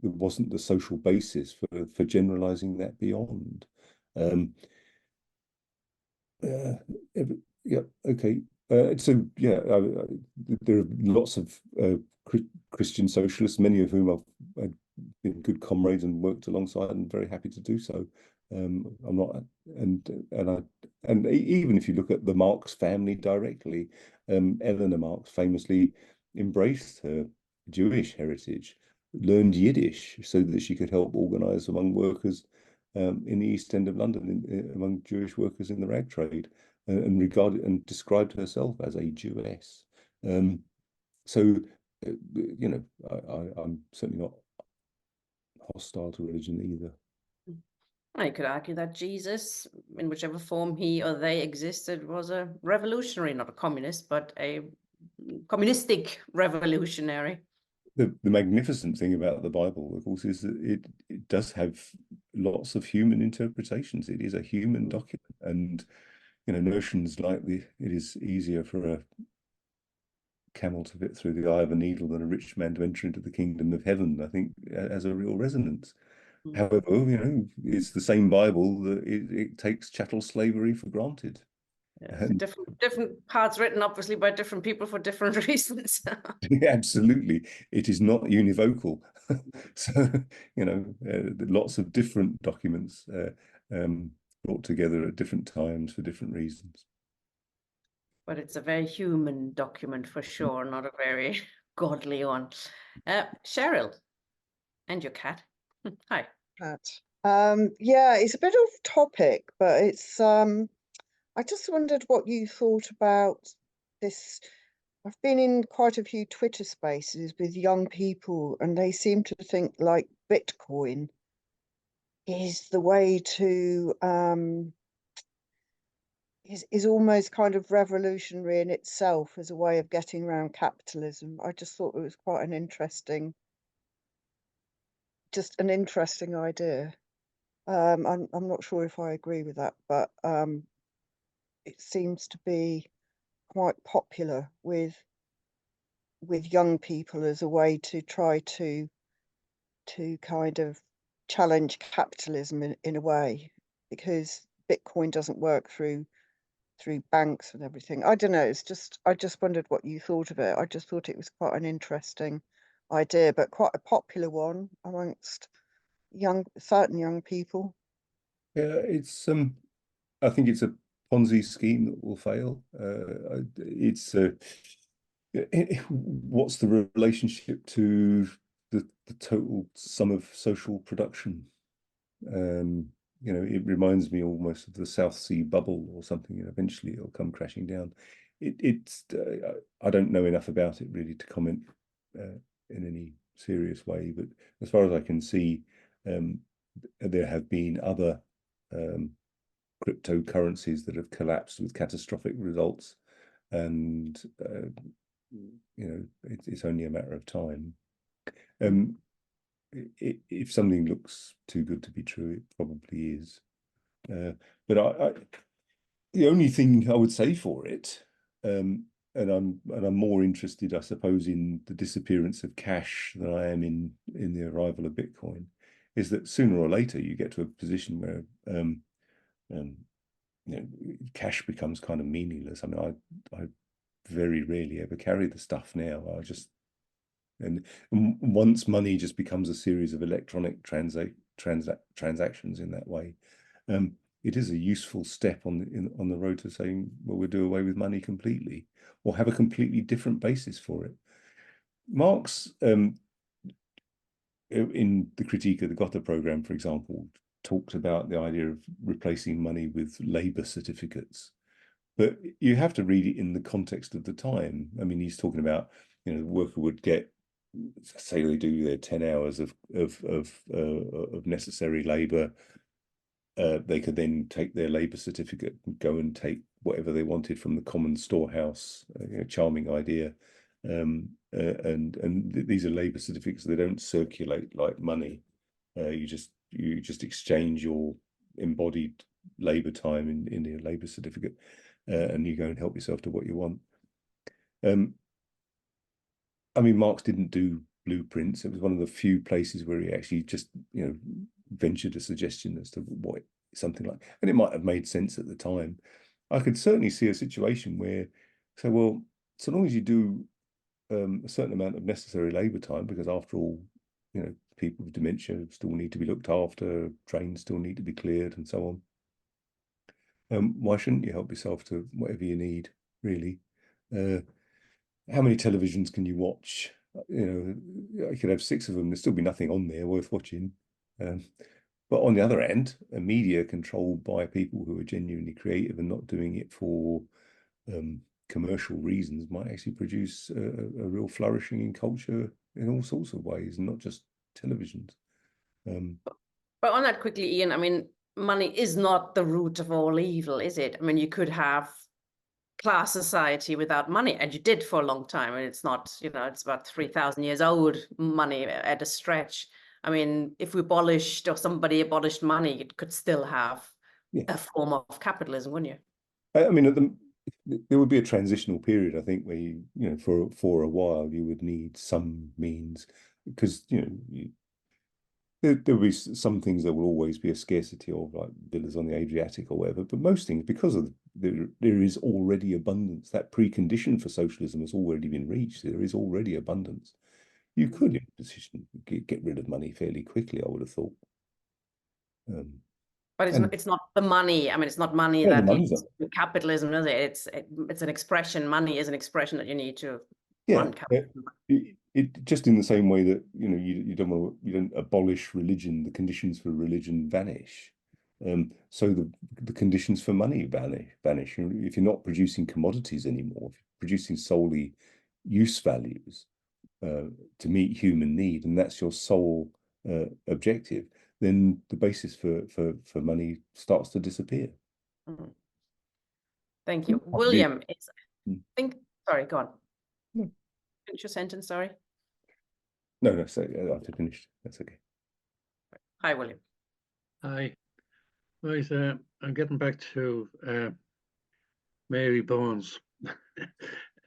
wasn't the social basis for generalizing that beyond. Yeah, okay. So yeah, there are lots of Christian socialists, many of whom I've had been good comrades and worked alongside, and very happy to do so. I'm not, and even if you look at the Marx family directly, Eleanor Marx famously embraced her Jewish heritage, learned Yiddish so that she could help organise among workers in the East End of London, among Jewish workers in the rag trade, and regarded and described herself as a Jewess. So, you know, I'm certainly not hostile to religion either. I could argue that Jesus, in whichever form he or they existed, was a revolutionary, not a communist, but a communistic revolutionary. The magnificent thing about the Bible, of course, is that it does have lots of human interpretations. It is a human document, and you know, notions like it is easier for a camel to fit through the eye of a needle than a rich man to enter into the kingdom of heaven, I think, has a real resonance. However, you know, it's the same Bible that it takes chattel slavery for granted. Yes, different parts written obviously by different people for different reasons. Absolutely, it is not univocal. So, you know, lots of different documents brought together at different times for different reasons. But it's a very human document for sure, not a very godly one. Cheryl, and your cat. Hi. Pat. Yeah, it's a bit off topic, but it's I just wondered what you thought about this. I've been in quite a few Twitter spaces with young people, and they seem to think like Bitcoin is the way to is almost kind of revolutionary in itself as a way of getting around capitalism. I just thought it was quite an interesting idea. I'm not sure if I agree with that, but it seems to be quite popular with young people as a way to try to kind of challenge capitalism in a way, because Bitcoin doesn't work through banks and everything. I don't know. I just wondered what you thought of it. I just thought it was quite an interesting idea, but quite a popular one amongst certain young people. Yeah, it's I think it's a Ponzi scheme that will fail. It's what's the relationship to the total sum of social production? You know, it reminds me almost of the South Sea bubble or something, and eventually it'll come crashing down. It's I don't know enough about it really to comment in any serious way, but as far as I can see, there have been other cryptocurrencies that have collapsed with catastrophic results, and you know, it's only a matter of time. If something looks too good to be true, it probably is. But the only thing I would say for it, and I'm more interested, I suppose, in the disappearance of cash than I am in the arrival of Bitcoin, is that sooner or later you get to a position where you know, cash becomes kind of meaningless. I mean, I very rarely ever carry the stuff now. And once money just becomes a series of electronic transactions in that way, it is a useful step on the road to saying, well, we'll do away with money completely, or have a completely different basis for it. Marx, in the Critique of the Gotha program, for example, talked about the idea of replacing money with labor certificates. But you have to read it in the context of the time. I mean, he's talking about, you know, the worker would get, say they do their 10 hours of necessary labor. They could then take their labor certificate and go and take whatever they wanted from the common storehouse. A charming idea. And these are labor certificates. They don't circulate like money. You just exchange your embodied labor time in your labor certificate, and you go and help yourself to what you want. I mean, Marx didn't do blueprints. It was one of the few places where he actually just, you know, ventured a suggestion as to what something like, and it might have made sense at the time. I could certainly see a situation where, so well, so long as you do a certain amount of necessary labor time, because after all, you know, people with dementia still need to be looked after, trains still need to be cleared, and so on. Why shouldn't you help yourself to whatever you need, really? How many televisions can you watch? You know, I could have 6 of them, there'd still be nothing on there worth watching. But on the other end, a media controlled by people who are genuinely creative and not doing it for commercial reasons might actually produce a real flourishing in culture in all sorts of ways, and not just televisions. But on that quickly, Ian, I mean, money is not the root of all evil, is it? I mean, you could have class society without money, and you did for a long time, and it's not, you know, it's about 3,000 years old money at a stretch. I mean, if we abolished, or somebody abolished money, it could still have a form of capitalism, wouldn't you? I mean, there would be a transitional period, I think, where you know, for a while you would need some means, because you know there will be some things that will always be a scarcity of, like villas on the Adriatic or whatever. But most things, because of there is already abundance. That precondition for socialism has already been reached. There is already abundance. You could, in a position, get rid of money fairly quickly, I would have thought. But it's not the money. I mean, it's not money Yeah, that the leads money's to capitalism, is it? It's an expression. Money is an expression that you need to Yeah, run capitalism. it just in the same way that, you know, you don't abolish religion, the conditions for religion vanish. So the conditions for money vanish. If you're not producing commodities anymore, if you're producing solely use values to meet human need, and that's your sole objective, then the basis for money starts to disappear. Thank you, William. Sorry, go on. No. Finish your sentence. Sorry. No, so I've finished. That's okay. Hi, William. Hi. Right, I'm getting back to Mary Bones,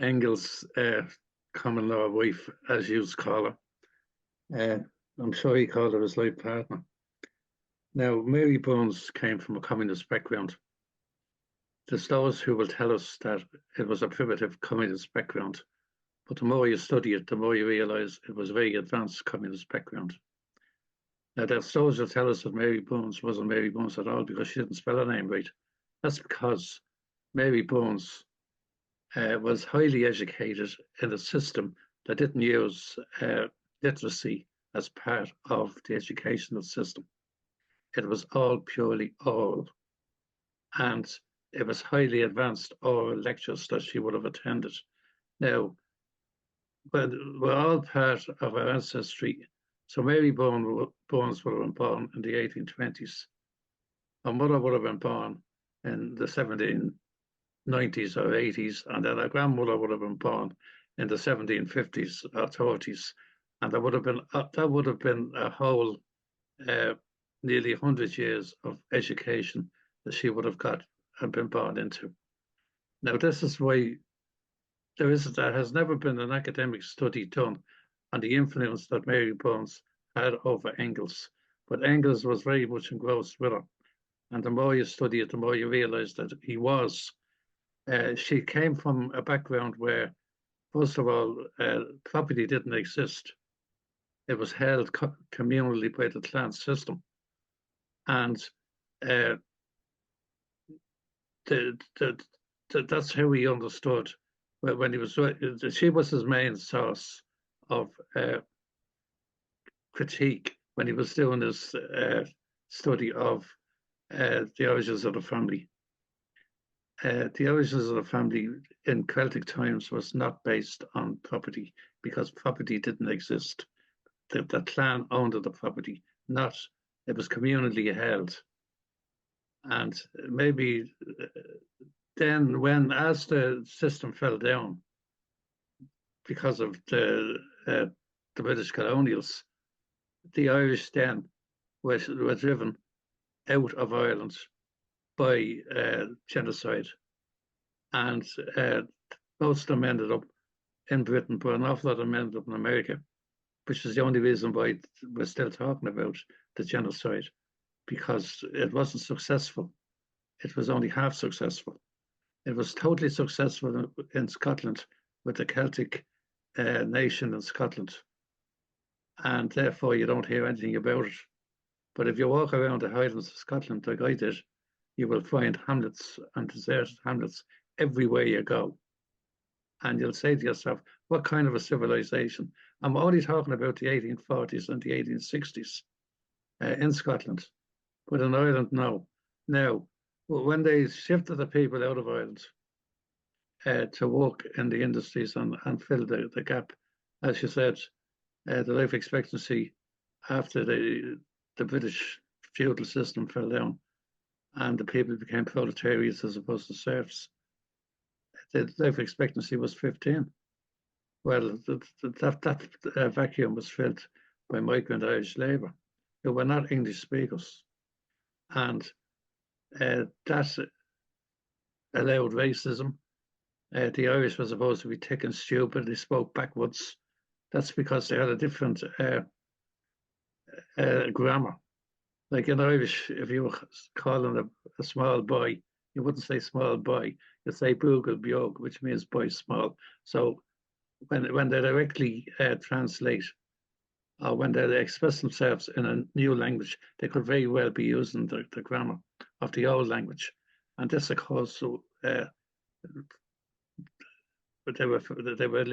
Engels' common law wife, as you call her. I'm sure he called her his life partner. Now, Mary Bones came from a communist background. There's those who will tell us that it was a primitive communist background, but the more you study it, the more you realize it was a very advanced communist background. Now, there's those who tell us that Mary Bones wasn't Mary Bones at all because she didn't spell her name right. That's because Mary Bones was highly educated in a system that didn't use literacy as part of the educational system. It was all purely oral, and it was highly advanced oral lectures that she would have attended. Now, we're all part of our ancestry. So Mary Bones would have been born in the 1820s. Her mother would have been born in the 1790s or 80s, and then her grandmother would have been born in the 1750s or 30s, and that would have been a whole nearly 100 years of education that she would have been born into. Now, this is why there has never been an academic study done on the influence that Mary Bones had over Engels, but Engels was very much engrossed with her. And the more you study it, the more you realize that he was. She came from a background where, first of all, property didn't exist. It was held communally by the clan system. And that's how he understood when he was. She was his main source of critique when he was doing his study of the origins of the family. The origins of the family in Celtic times was not based on property because property didn't exist. The clan owned the property, it was communally held. And maybe then as the system fell down because of the British colonials, the Irish then were driven out of Ireland by genocide, and most of them ended up in Britain, but an awful lot of them ended up in America, which is the only reason why we're still talking about the genocide, because it wasn't successful. It was only half successful. It was totally successful in Scotland with the Celtic nation in Scotland. and therefore you don't hear anything about it. But if you walk around the Highlands of Scotland like I did, you will find hamlets and deserted hamlets everywhere you go. And you'll say to yourself, what kind of a civilization? I'm only talking about the 1840s and the 1860s in Scotland, but in Ireland, no. Now, when they shifted the people out of Ireland to work in the industries and fill the gap, as you said, the life expectancy after the British feudal system fell down and the people became proletariats as opposed to serfs, the life expectancy was 15. Well, that vacuum was filled by migrant Irish labour who were not English speakers. And that allowed racism. The Irish were supposed to be thick and stupid. They spoke backwards. That's because they had a different grammar. Like in Irish, if you were calling a small boy, you wouldn't say small boy. You'd say boogle biog, which means boy small. So when they directly translate, or when they express themselves in a new language, they could very well be using the grammar of the old language. And this, of course, they were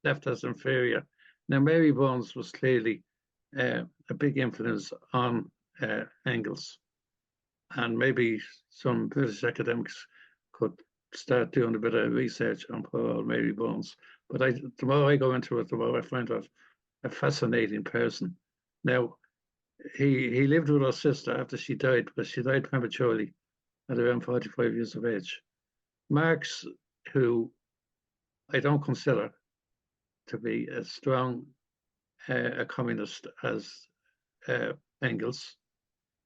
left as inferior. Now, Mary Bones was clearly a big influence on Engels. And maybe some British academics could start doing a bit of research on poor old Mary Bones. But the more I go into it, the more I find her a fascinating person. Now, he lived with her sister after she died, but she died prematurely at around 45 years of age. Marx, who I don't consider to be as strong a communist as Engels.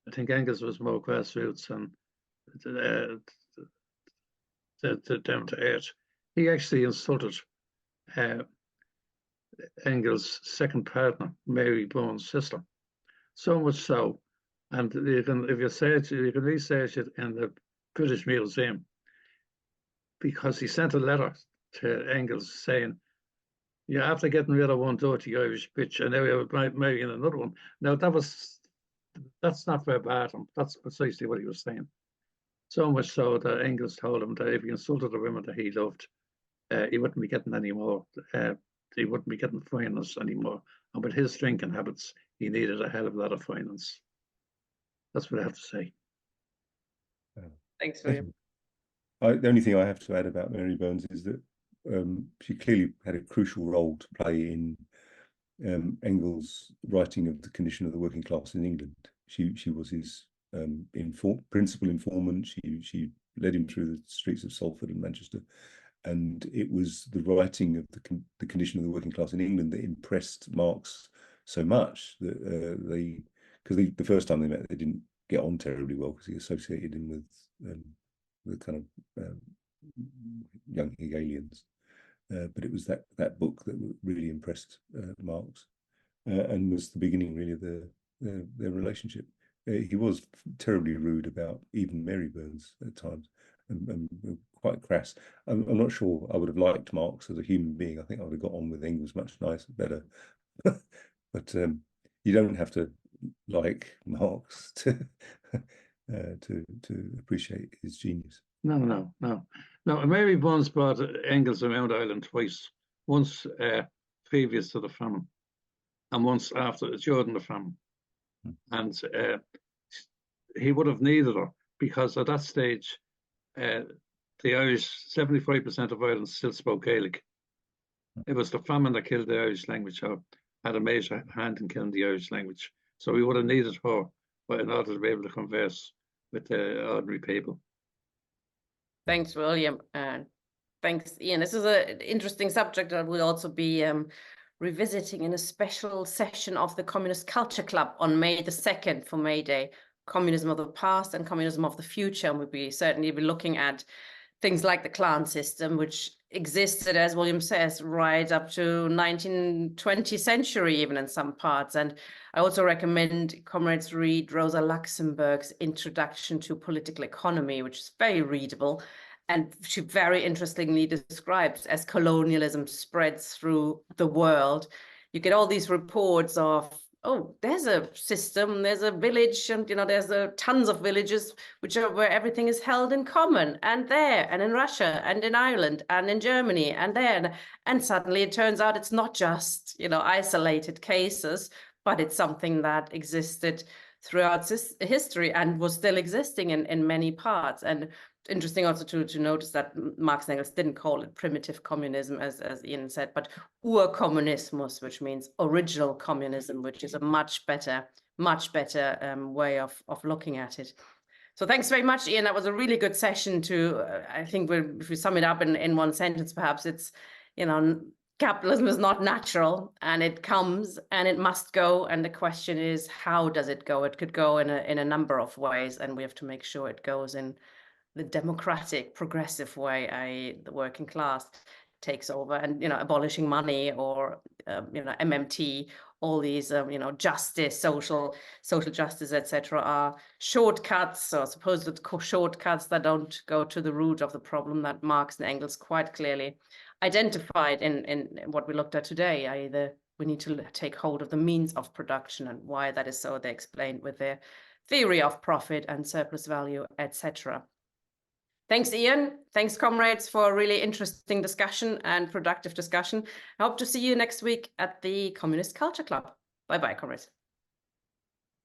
I think Engels was more grassroots and down to earth. He actually insulted Engels' second partner, Mary Bones' sister. So much so, and you can research it in the British Museum, because he sent a letter to Engels saying, "Yeah, after getting rid of one dirty Irish bitch, and now you're marrying another one." Now that's not verbatim. That's precisely what he was saying. So much so that Engels told him that if he insulted the women that he loved, he wouldn't be getting any more. He wouldn't be getting finance anymore. And with his drinking habits, he needed a hell of a lot of finance. That's what I have to say. Thanks, William. The only thing I have to add about Mary Bones is that she clearly had a crucial role to play in Engels' writing of the condition of the working class in England. She was his principal informant. She led him through the streets of Salford and Manchester, and it was the writing of the condition of the working class in England that impressed Marx so much that because the first time they met, they didn't get on terribly well because he associated him with kind of young Hegelians. But it was that book that really impressed Marx and was the beginning, really, of their relationship. He was terribly rude about even Mary Bones at times, and quite crass. I'm not sure I would have liked Marx as a human being. I think I would have got on with Engels much better. But you don't have to like Marx to appreciate his genius. No. Mary Bones brought Engels around Ireland twice. Once previous to the famine, and once after during the famine. And he would have needed her because at that stage, the Irish, 75% of Ireland still spoke Gaelic. It was the famine that killed the Irish language, or had a major hand in killing the Irish language. So we would have needed her in order to be able to converse with the ordinary people. Thanks, William, and thanks, Ian. This is an interesting subject that we'll also be revisiting in a special session of the Communist Culture Club on May the 2nd for May Day, Communism of the Past and Communism of the Future. And we'll be certainly looking at things like the clan system, which existed, as William says, right up to 19th, 20th century, even in some parts. And I also recommend comrades read Rosa Luxemburg's Introduction to Political Economy, which is very readable. And she very interestingly describes, as colonialism spreads through the world, you get all these reports of, oh, there's a system, there's a village, and there's tons of villages where everything is held in common, and there, and in Russia, and in Ireland, and in Germany, and there, and suddenly it turns out it's not just isolated cases, but it's something that existed throughout history and was still existing in many parts. And interesting also to notice that Marx and Engels didn't call it primitive communism, as Ian said, but Urkommunismus, which means original communism, which is a much better way of looking at it. So thanks very much, Ian. That was a really good session to, I think if we sum it up in one sentence, perhaps it's, capitalism is not natural, and it comes and it must go. And the question is, how does it go? It could go in a number of ways, and we have to make sure it goes in the democratic, progressive way, i.e. the working class takes over, and abolishing money, or MMT, all these justice, social justice, etc., are shortcuts, or supposed shortcuts that don't go to the root of the problem that Marx and Engels quite clearly identified in what we looked at today, i.e. we need to take hold of the means of production, and why that is so they explained with their theory of profit and surplus value, etc. Thanks, Ian. Thanks, comrades, for a really interesting discussion and productive discussion. I hope to see you next week at the Communist Culture Club. Bye-bye, comrades.